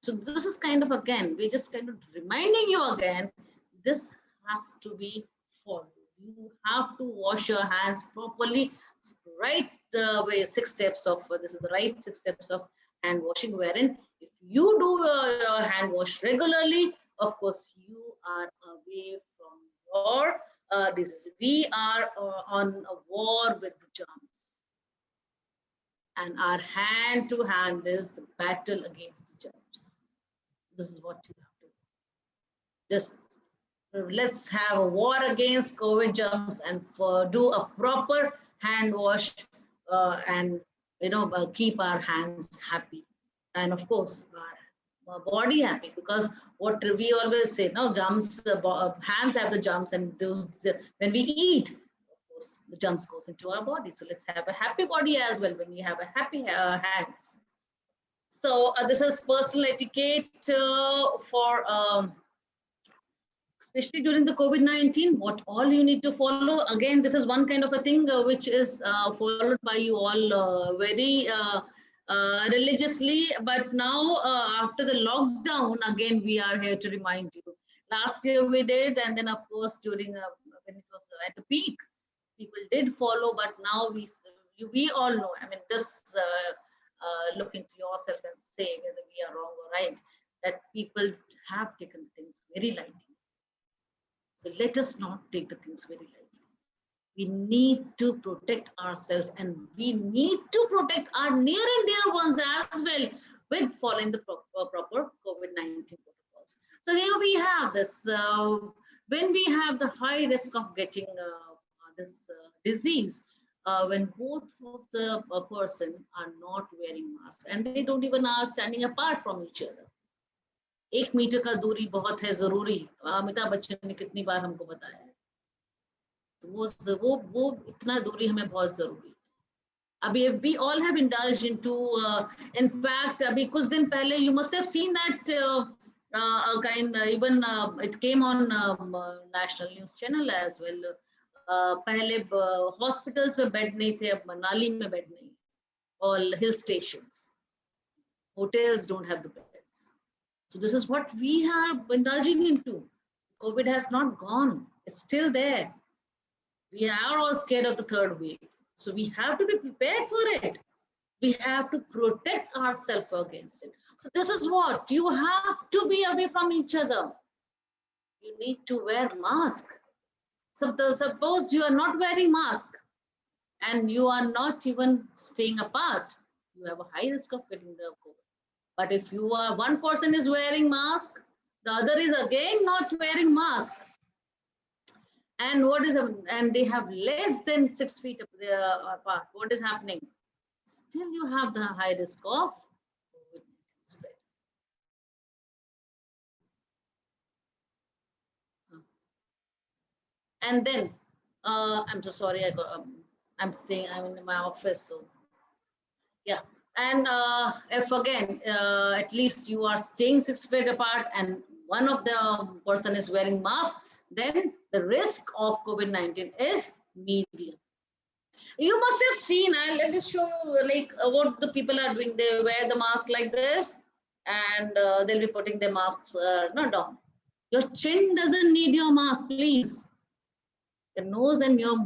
So this is kind of, again, we're just kind of reminding you again, this has to be followed. You have to wash your hands properly, right way 6 steps of, this is the right 6 steps of hand washing, wherein if you do your hand wash regularly, of course, you are away from your disease. We are on a war with the germs. And our hand to hand is the battle against the germs. This is what you have to do. Just let's have a war against COVID germs and do a proper hand wash and keep our hands happy, and of course our body happy, because what we always say, no, germs, hands have the germs, and those when we eat, the germs goes into our body. So let's have a happy body as well when we have a happy hands. So this is personal etiquette for especially during the COVID-19, what all you need to follow. Again, this is one kind of a thing which is followed by you all very religiously. But now after the lockdown, again, we are here to remind you. Last year we did, and then of course during when it was at the peak, people did follow, but now we all know, I mean, just look into yourself and say whether we are wrong or right, that people have taken things very lightly. So let us not take the things very lightly. We need to protect ourselves, and we need to protect our near and dear ones as well with following the proper COVID-19 protocols. So here we have this, when we have the high risk of getting this disease, when both of the person are not wearing masks, and they don't even are standing apart from each other. 1 metre का दूरी बहुत है जरूरी, अमिताभ बच्चन ने कितनी बार हमको बताया है, तो वो इतना दूरी हमें बहुत जरूरी है. अभी we all have indulged into in fact अभी कुछ दिन पहले you must have seen that even it came on national news channel as well. पहले हॉस्पिटल्स में बेड नहीं थे, अब मनाली में बेड नहीं, all hill stations, hotels don't have the beds. So this is what we are indulging into. COVID has not gone, it's still there. We are all scared of the 3rd wave, so we have to be prepared for it. We have to protect ourselves against it. So this is what you have to be away from each other. You need to wear mask. So suppose you are not wearing mask and you are not even staying apart, you have a high risk of getting the COVID. But if you are, one person is wearing mask, the other is again not wearing masks, And and they have less than 6 feet apart. What is happening? Still you have the high risk of COVID-19 spread. And then, I'm so sorry, I'm in my office, so yeah. And if again, at least you are staying 6 feet apart and one of the person is wearing mask, then the risk of COVID-19 is medium. You must have seen, let me show you like what the people are doing. They wear the mask like this and they'll be putting their masks not down. Your chin doesn't need your mask, please. Your nose and your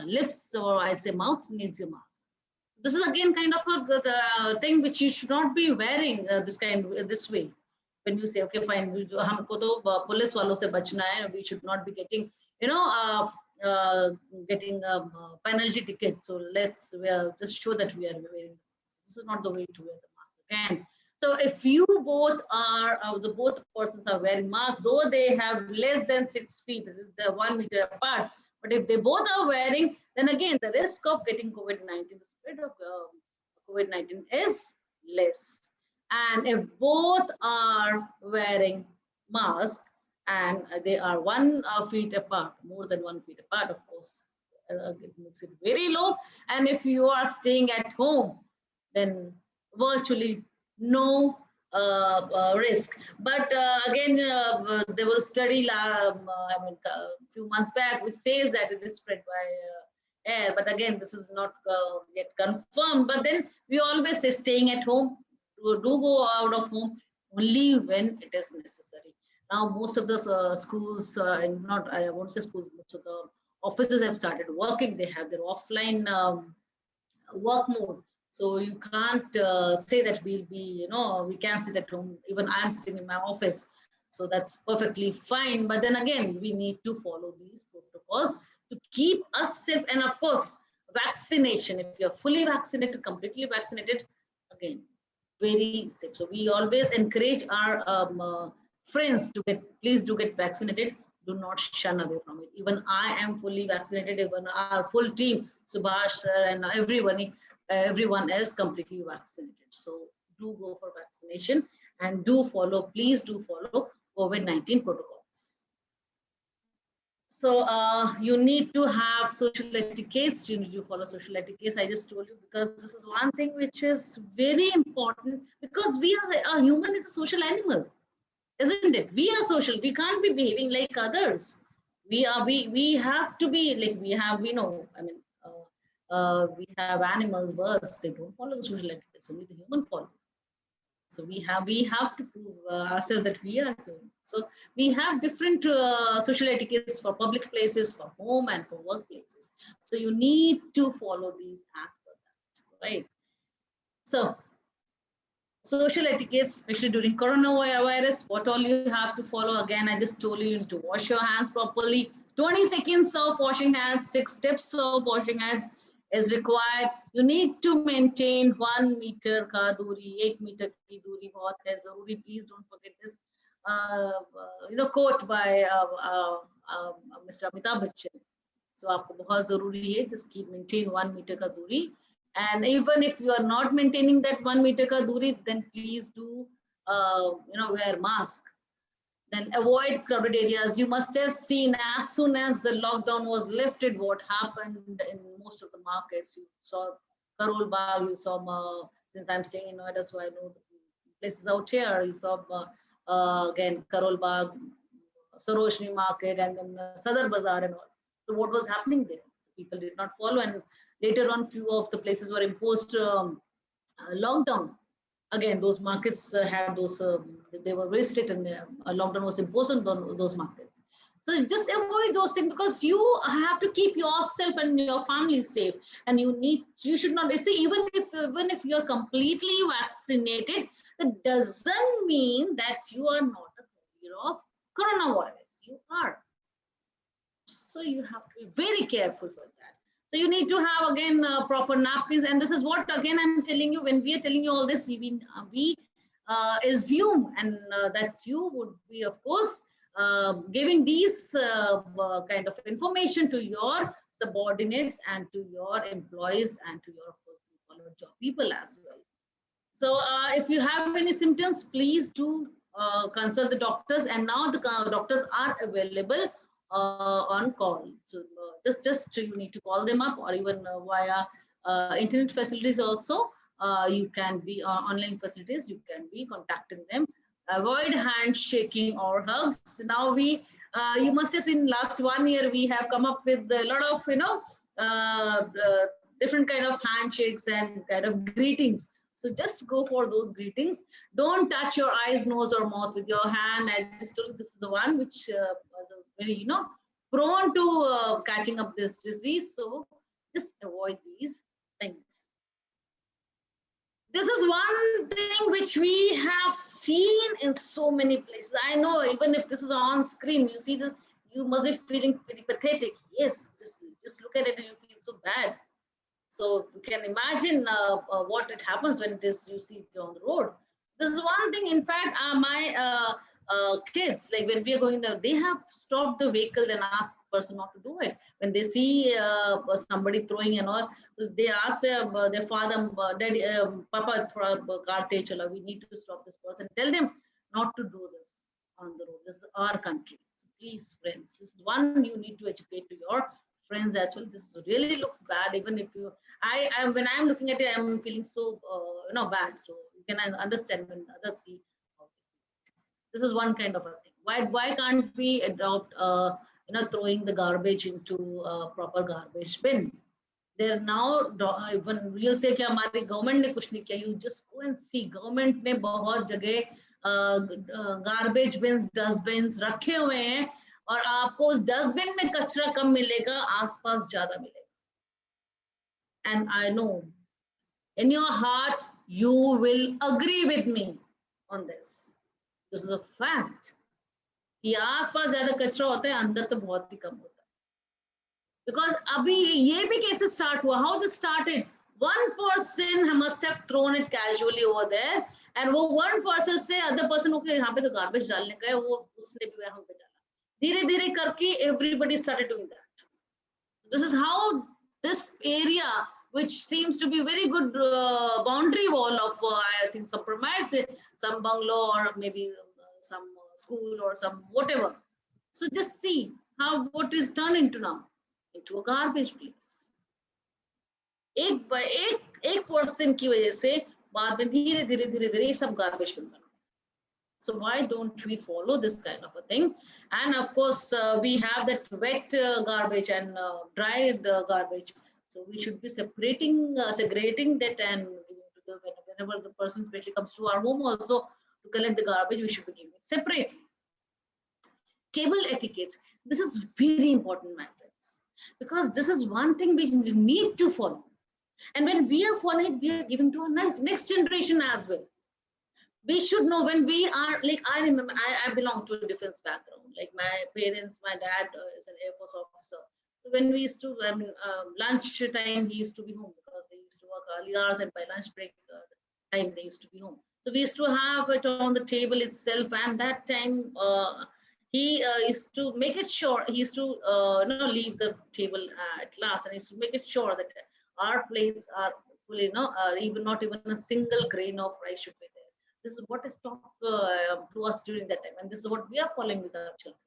lips, or I say mouth, needs your mask. This is again kind of a thing which you should not be wearing this way. When you say, okay, fine, humko to police walo se bachna hai, we should not be getting, getting a penalty ticket. So let's just show that we are wearing. This is not the way to wear the mask again. So if you both are, the both persons are wearing masks, though they have less than 6 feet, they're 1 meter apart, but if they both are wearing, then again, the risk of getting COVID-19, the spread of COVID-19 is less. And if both are wearing masks and they are 1 feet apart, more than 1 feet apart, of course, it makes it very low. And if you are staying at home, then virtually no risk. But again, there was a study a few months back which says that it is spread by air. But again, this is not yet confirmed. But then we always say staying at home, do go out of home only when it is necessary. Now, most of the schools, I won't say schools, most of the offices have started working. They have their offline work mode. So you can't say that we'll be, we can't sit at home. Even I'm sitting in my office. So that's perfectly fine. But then again, we need to follow these protocols to keep us safe. And of course, vaccination. If you're fully vaccinated, completely vaccinated, again, very safe. So we always encourage our friends to please do get vaccinated. Do not shun away from it. Even I am fully vaccinated. Even our full team, Subhash sir and everyone is completely vaccinated. So do go for vaccination and please do follow COVID-19 protocols. So you need to have social etiquettes. You need to follow social etiquettes. I just told you because this is one thing which is very important because a human is a social animal, isn't it? We are social. We can't be behaving like others. We have to be like we have animals, birds. They don't follow the social etiquettes. Only the human follow. So we have to prove ourselves that we are human. So we have different social etiquettes for public places, for home, and for workplaces. So you need to follow these as per that, right? So social etiquettes, especially during coronavirus, what all you have to follow. Again, I just told you, you need to wash your hands properly. 20 seconds of washing hands, 6 steps of washing hands is required. You need to maintain 1 meter ka duri, 8 meter ki duri bahut hai zaruri. Please don't forget this quote by Mr. Amitabh Bachchan. So aapko bahut zaruri hai, just keep maintain 1 meter ka duri. And even if you are not maintaining that 1 meter ka duri, then please do wear mask. Then avoid crowded areas. You must have seen as soon as the lockdown was lifted, what happened in most of the markets. You saw Karol Bagh, you saw, since I'm staying in Noida, so I know the places out here. You saw again Karol Bagh, Sarojini Market, and then Sadar Bazaar and all. So what was happening there? People did not follow, and later on, few of the places were imposed lockdown. Again, those markets had those, they were very strict and a lockdown was imposed on those markets. So just avoid those things because you have to keep yourself and your family safe. And you should not, even if you're completely vaccinated, that doesn't mean that you are not a carrier of coronavirus. You are. So you have to be very careful for that. So you need to have, again, proper napkins. And this is what, again, I'm telling you, when we are telling you all this, we assume and that you would be, of course, giving these kind of information to your subordinates and to your employees and to your job people as well. So if you have any symptoms, please do consult the doctors, and now the doctors are available on call. So just you need to call them up, or even via internet facilities also. You can be online facilities, you can be contacting them. Avoid handshaking or hugs. Now you must have seen last 1 year we have come up with a lot of different kind of handshakes and kind of greetings. So just go for those greetings. Don't touch your eyes, nose, or mouth with your hand. I just told you this is the one which was a very prone to catching up this disease. So just avoid these things. This is one thing which we have seen in so many places. I know even if this is on screen, you see this, you must be feeling pretty pathetic. Yes, just look at it and you feel so bad. So you can imagine what it happens when it is you see it on the road. This is one thing. In fact, my kids, like when we are going there, they have stopped the vehicle and asked the person not to do it. When they see somebody throwing and all, they ask their father, Daddy, Papa, car te chala, we need to stop this person. Tell them not to do this on the road. This is our country. So please, friends, this is one you need to educate to your friends as well. This really looks bad. Even if you, when I'm looking at it, I'm feeling so bad. So you can understand when others see. This is one kind of a thing. Why can't we adopt throwing the garbage into a proper garbage bin? They're now even we'll say कि हमारी government ने कुछ नहीं किया. You just go and see government ने बहुत जगह garbage bins, dustbins रखे हुए हैं, और आपको उस डस्टबिन में कचरा कम मिलेगा, आसपास ज्यादा मिलेगा. And I know in your heart you will agree with me on this. This is a fact. कि आसपास ज्यादा कचरा होता है, अंदर तो बहुत ही कम होता है. Because अभी ये भी कैसे start हुआ? How this started? One person must have thrown it casually over there, and वो one person से other person को यहाँ पे तो garbage डालने का है, वो उसने भी वहाँ पे डाला. धीरे धीरे करके everybody started doing that. This is how this area, which seems to be very good boundary wall of I think some premises, some bungalow, or maybe some school or some whatever. So just see how what is turned into now, into a garbage place. एक person की वजह से बाद में धीरे धीरे धीरे धीरे सब garbage बन गया. So why don't we follow this kind of a thing? And of course, we have that wet garbage and dried garbage. So we should be segregating that, and whenever the person especially comes to our home also to collect the garbage, we should be giving it separately. Table etiquette. This is very important, my friends, because this is one thing which we need to follow. And when we are following it, we are giving to our next generation as well. We should know when we are, like, I remember, I belong to a defense background. Like my parents, my dad is an Air Force officer. So when we used to, lunch time, he used to be home because they used to work early hours, and by lunch break time, they used to be home. So we used to have it on the table itself, and that time he used to make it sure, he used to leave the table at last, and he used to make it sure that our plates are fully, even not even a single grain of rice should be there. This is what is taught to us during that time, and this is what we are following with our children.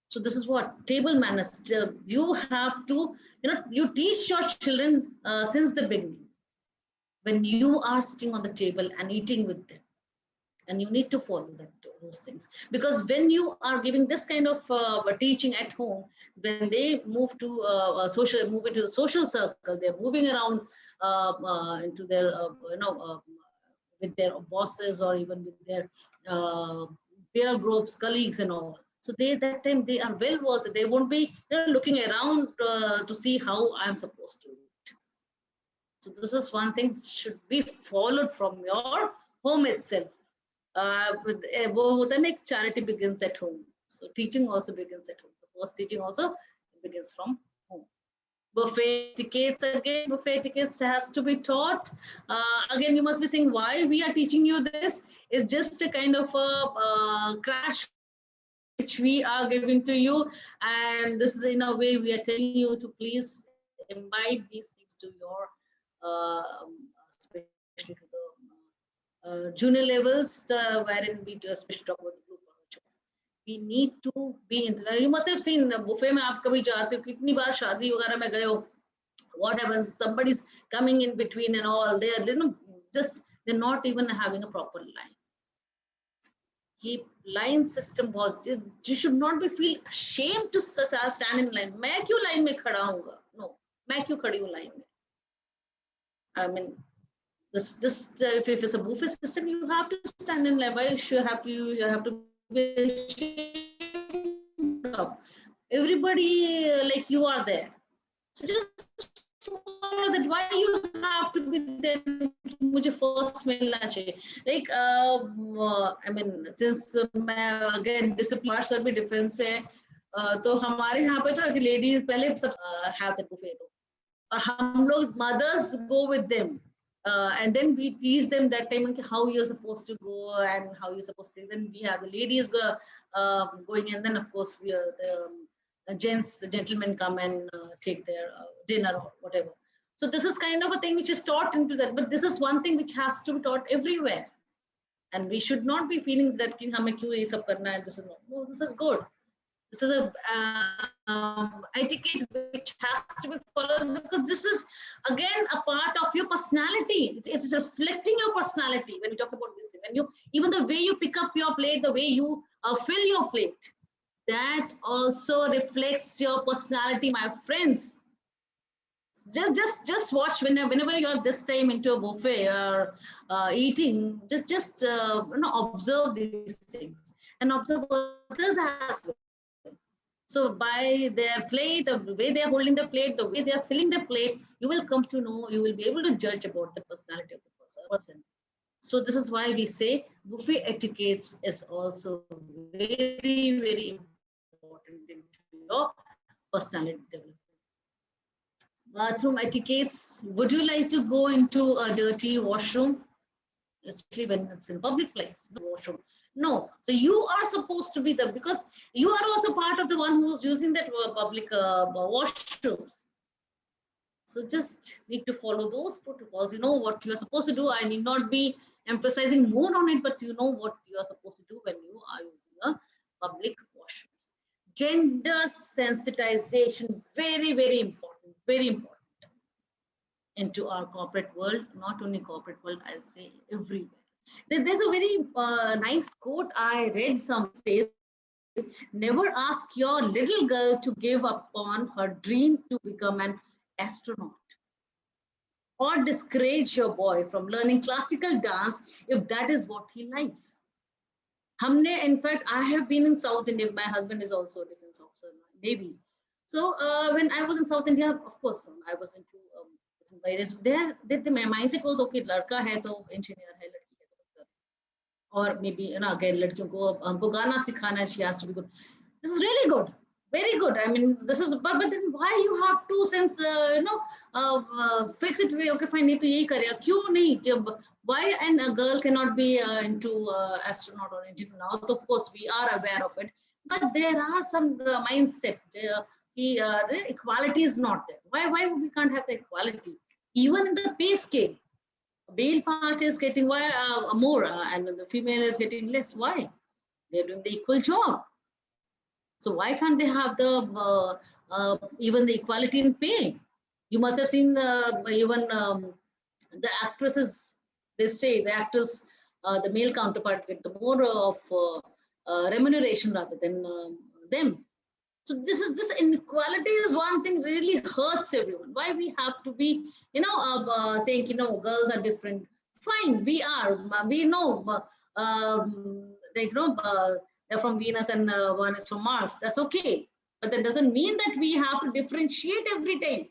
So this is what table manners. You have to, you teach your children since the beginning. When you are sitting on the table and eating with them, and you need to follow those things, because when you are giving this kind of teaching at home, when they move to move into the social circle, they're moving around into their with their bosses, or even with their peer groups, colleagues and all. So that time they are well versed. They won't be looking around to see how I'm supposed to do it. So this is one thing should be followed from your home itself. Charity begins at home. So teaching also begins at home. The first teaching also begins from home. Buffet etiquettes, again, buffet etiquettes has to be taught. Again, you must be saying why we are teaching you this. It's just a kind of a crash which we are giving to you, and this is in a way we are telling you to please imbibe these things to your especially to the junior levels, wherein we especially talk about the group. We need to be internal. You must have seen buffet में आप कभी जाते हो, कितनी बार शादी वगैरह में गए हो, what happens, somebody's coming in between and all, they are just they're not even having a proper line. Keep line system was, you should not be feel ashamed to stand in line. मैं क्यों line में खड़ा हूँगा? No, मैं क्यों खड़ी हूँ line में? I mean, this if it's a buffet system, you have to stand in line. Why you have to be ashamed of everybody like you are there? So just follow that. Why you have to be there? मुझे first मिलना चाहिए. Like I mean, since मैं again discipline sir भी difference है, तो हमारे यहाँ पे तो ladies पहले सब have the buffet, और हम लोग mothers go with them. And then we teach them that time how you're supposed to go and how you're supposed to. Then we have the ladies going, and then of course we are the gentlemen come and take their dinner or whatever. So this is kind of a thing which is taught into that. But this is one thing which has to be taught everywhere, and we should not be feeling that हमें क्यों ये सब करना है. This is not. No, this is good. This is a etiquette which has to be followed, because this is again a part of your personality. It's reflecting your personality when you talk about this thing. And you, even the way you pick up your plate, the way you fill your plate, that also reflects your personality, my friends. Just watch whenever you're this time into a buffet or eating. Just observe these things and observe others as well. So by their plate, the way they are holding the plate, the way they are filling the plate, you will come to know, you will be able to judge about the personality of the person. So this is why we say buffet etiquette is also very, very important in your personality development. Bathroom etiquettes. Would you like to go into a dirty washroom? Especially when it's in public place, no washroom. No, so you are supposed to be there because you are also part of the one who's using that public washrooms. So just need to follow those protocols. You know what you are supposed to do. I need not be emphasizing more on it, but you know what you are supposed to do when you are using a public washrooms. Gender sensitization, very, very important, very important into our corporate world, not only corporate world, I'll say everywhere. There's a very nice quote I read some says, never ask your little girl to give up on her dream to become an astronaut, or discourage your boy from learning classical dance if that is what he likes. Humne, in fact, I have been in South India. My husband is also a defense officer, Navy. So when I was in South India, of course, I was into my mindset was okay, लड़का है तो engineer है, लड़की है तो doctor, or maybe again लड़कियों को हमको गाना सिखाना है, she has to be good. This is really good, very good. I mean, this is but then why you have to fix it? Okay, fine, नहीं तो यही करेगा, क्यों नहीं? Why and a girl cannot be into astronaut or engineer? Now, of course, we are aware of it, but there are some mindset. The equality is not there. Why we can't have the equality? Even in the pay scale, male part is getting more and the female is getting less. Why? They're doing the equal job. So why can't they have the even the equality in pay? You must have seen even the actresses. They say the actors, the male counterpart get the more of remuneration rather than them. So this inequality is one thing really hurts everyone. Why we have to be, saying, girls are different. Fine, we are. We know, they're from Venus and one is from Mars. That's okay. But that doesn't mean that we have to differentiate every time.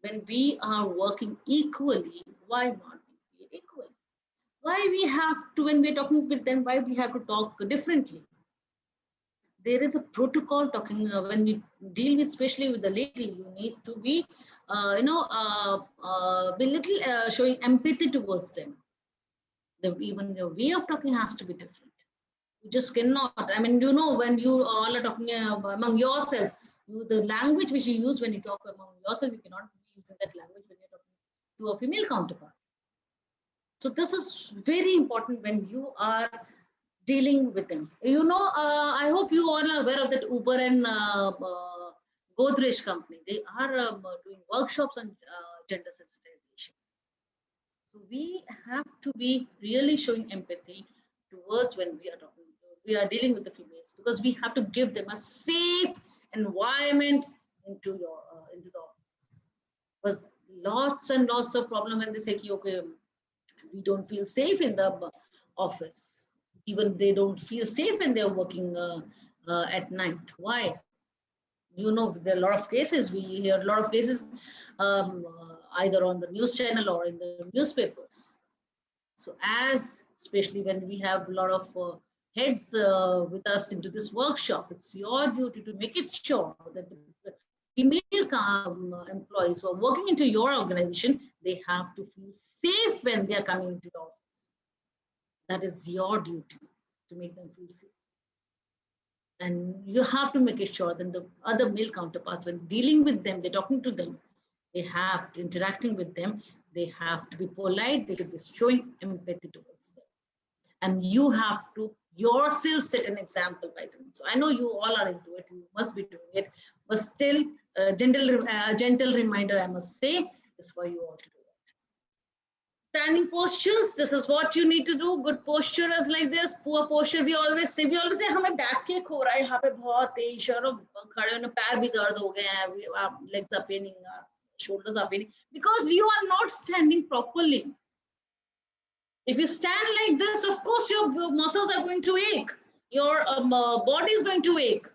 When we are working equally, why not be equal? Why we have to, when we're talking with them, why we have to talk differently? There is a protocol talking when we deal with, especially with the lady, you need to be, be little showing empathy towards them. Even your way of talking has to be different. You just cannot. I mean, you know, when you all are talking among yourself, the language which you use when you talk among yourself, you cannot be using that language when you're talking to a female counterpart. So this is very important when you are dealing with them. You know, I hope you all are aware of that Uber and Godrej company. They are doing workshops on gender sensitization. So we have to be really showing empathy towards when we are dealing with the females, because we have to give them a safe environment into the office. Because lots and lots of problem when they say, okay, we don't feel safe in the office. Even they don't feel safe when they're working at night. Why? You know, there are a lot of cases, we hear a lot of cases either on the news channel or in the newspapers. So especially when we have a lot of heads with us into this workshop, it's your duty to make it sure that the female employees who are working into your organization, they have to feel safe when they are coming into the office. That is your duty, to make them feel safe. And you have to make it sure that the other male counterparts, when dealing with them, they're talking to them, they have to interacting with them, they have to be polite, they should be showing empathy towards them. And you have to yourself set an example by doing so. I know you all are into it, you must be doing it, but still a gentle reminder I must say is for you all to do it. Standing postures, this is what you need to do. Good posture is like this. Poor posture, we always say हमें back kick हो रहा है, यहाँ पे बहुत तेज और खड़े होने पैर भी दर्द हो गए हैं, legs are paining, shoulders are paining, because you are not standing properly. If you stand like this, of course your muscles are going to ache, your body is going to ache.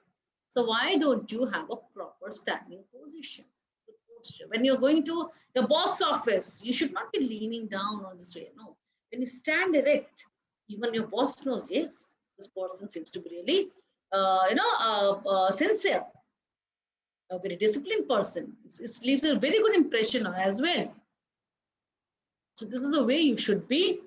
So why don't you have a proper standing position? When you're going to your boss office, you should not be leaning down on this way. No, when you stand erect, even your boss knows, yes, this person seems to be really, sincere, a very disciplined person. It leaves a very good impression as well. So this is the way you should be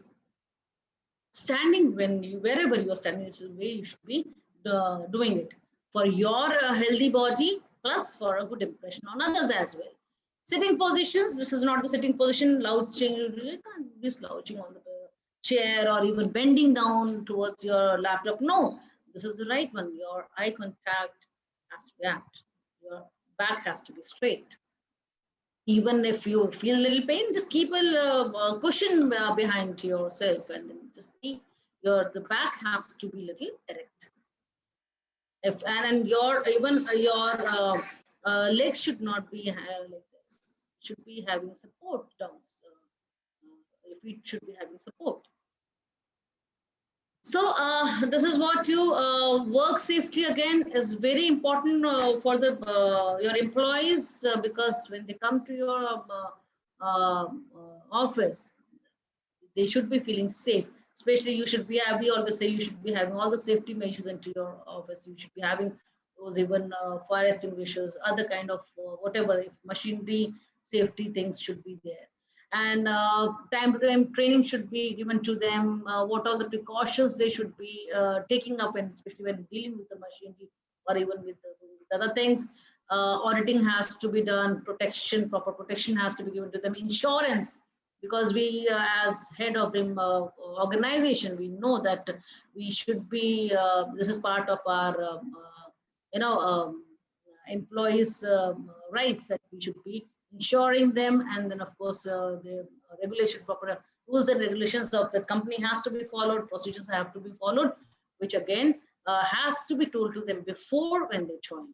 standing wherever you're standing. This is the way you should be doing it for your healthy body, plus for a good impression on others as well. Sitting positions, this is not the sitting position, slouching, you can't be slouching on the chair or even bending down towards your laptop. No, this is the right one. Your eye contact has to be apt. Your back has to be straight. Even if you feel a little pain, just keep a cushion behind yourself, and then just keep the back has to be little erect. And your legs should not be like this. Should be having support down. Your feet should be having support. So this is what you work safety again is very important for the your employees, because when they come to your office, they should be feeling safe. Especially you should be, we always say you should be having all the safety measures into your office. You should be having those even fire extinguishers, other kind of whatever, if machinery safety things should be there. And time to time training should be given to them, what all the precautions they should be taking up, and especially when dealing with the machinery or even with other things. Auditing has to be done, proper protection has to be given to them, insurance, because we as head of the organization, we know that we should be, this is part of our, employees' rights, that we should be ensuring them. And then of course the regulation, proper rules and regulations of the company has to be followed, procedures have to be followed, which again has to be told to them before when they join.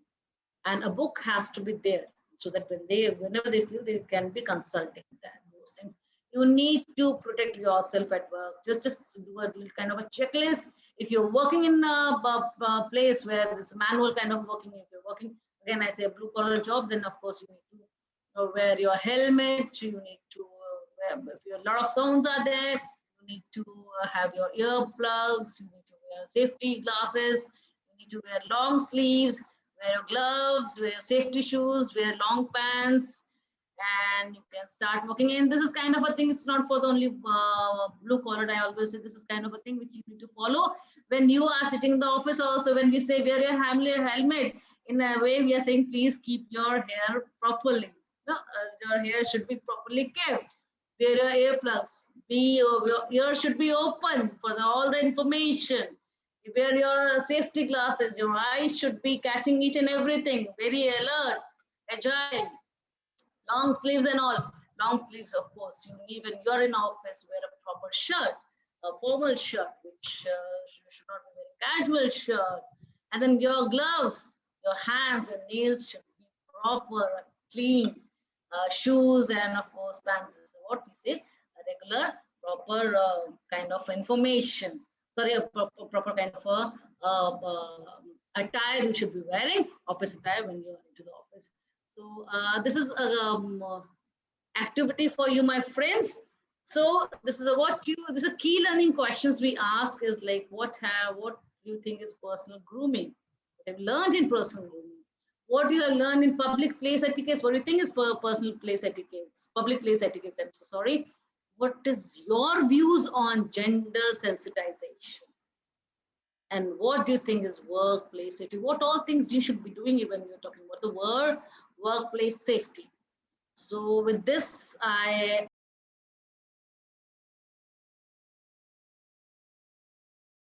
And a book has to be there, so that whenever they feel, they can be consulting those things. You need to protect yourself at work. Just do a little kind of a checklist. If you're working in a place where there's manual kind of working, if you're working, again I say a blue collar job, then of course you need to wear your helmet, you need to if a lot of sounds are there, you need to have your earplugs, you need to wear safety glasses, you need to wear long sleeves, wear your gloves, wear your safety shoes, wear long pants, and you can start working. And this is kind of a thing, it's not for the only blue collar. I always say this is kind of a thing which you need to follow when you are sitting in the office also, when we say wear your helmet, in a way we are saying please keep your hair properly. No, your hair should be properly kept. Wear your earplugs. Your ear should be open for all the information. You wear your safety glasses. Your eyes should be catching each and everything. Very alert, agile. Long sleeves and all. Long sleeves, of course. Even you're in office, wear a proper shirt, a formal shirt, which should not be very casual shirt. And then your gloves, your hands, your nails should be proper, clean. Shoes and of course pants is what we say, a regular, proper kind of information. Sorry, a proper kind of attire you should be wearing, office attire when you are into the office. So this is activity for you, my friends. So this is this is a key learning questions we ask is like what do you think is personal grooming? What have you learned in personal grooming? What you have learned in public place etiquettes? What do you think is personal place etiquettes? Public place etiquettes, I'm so sorry. What is your views on gender sensitization? And what do you think is workplace safety? What all things you should be doing even you're talking about the word workplace safety? So with this, I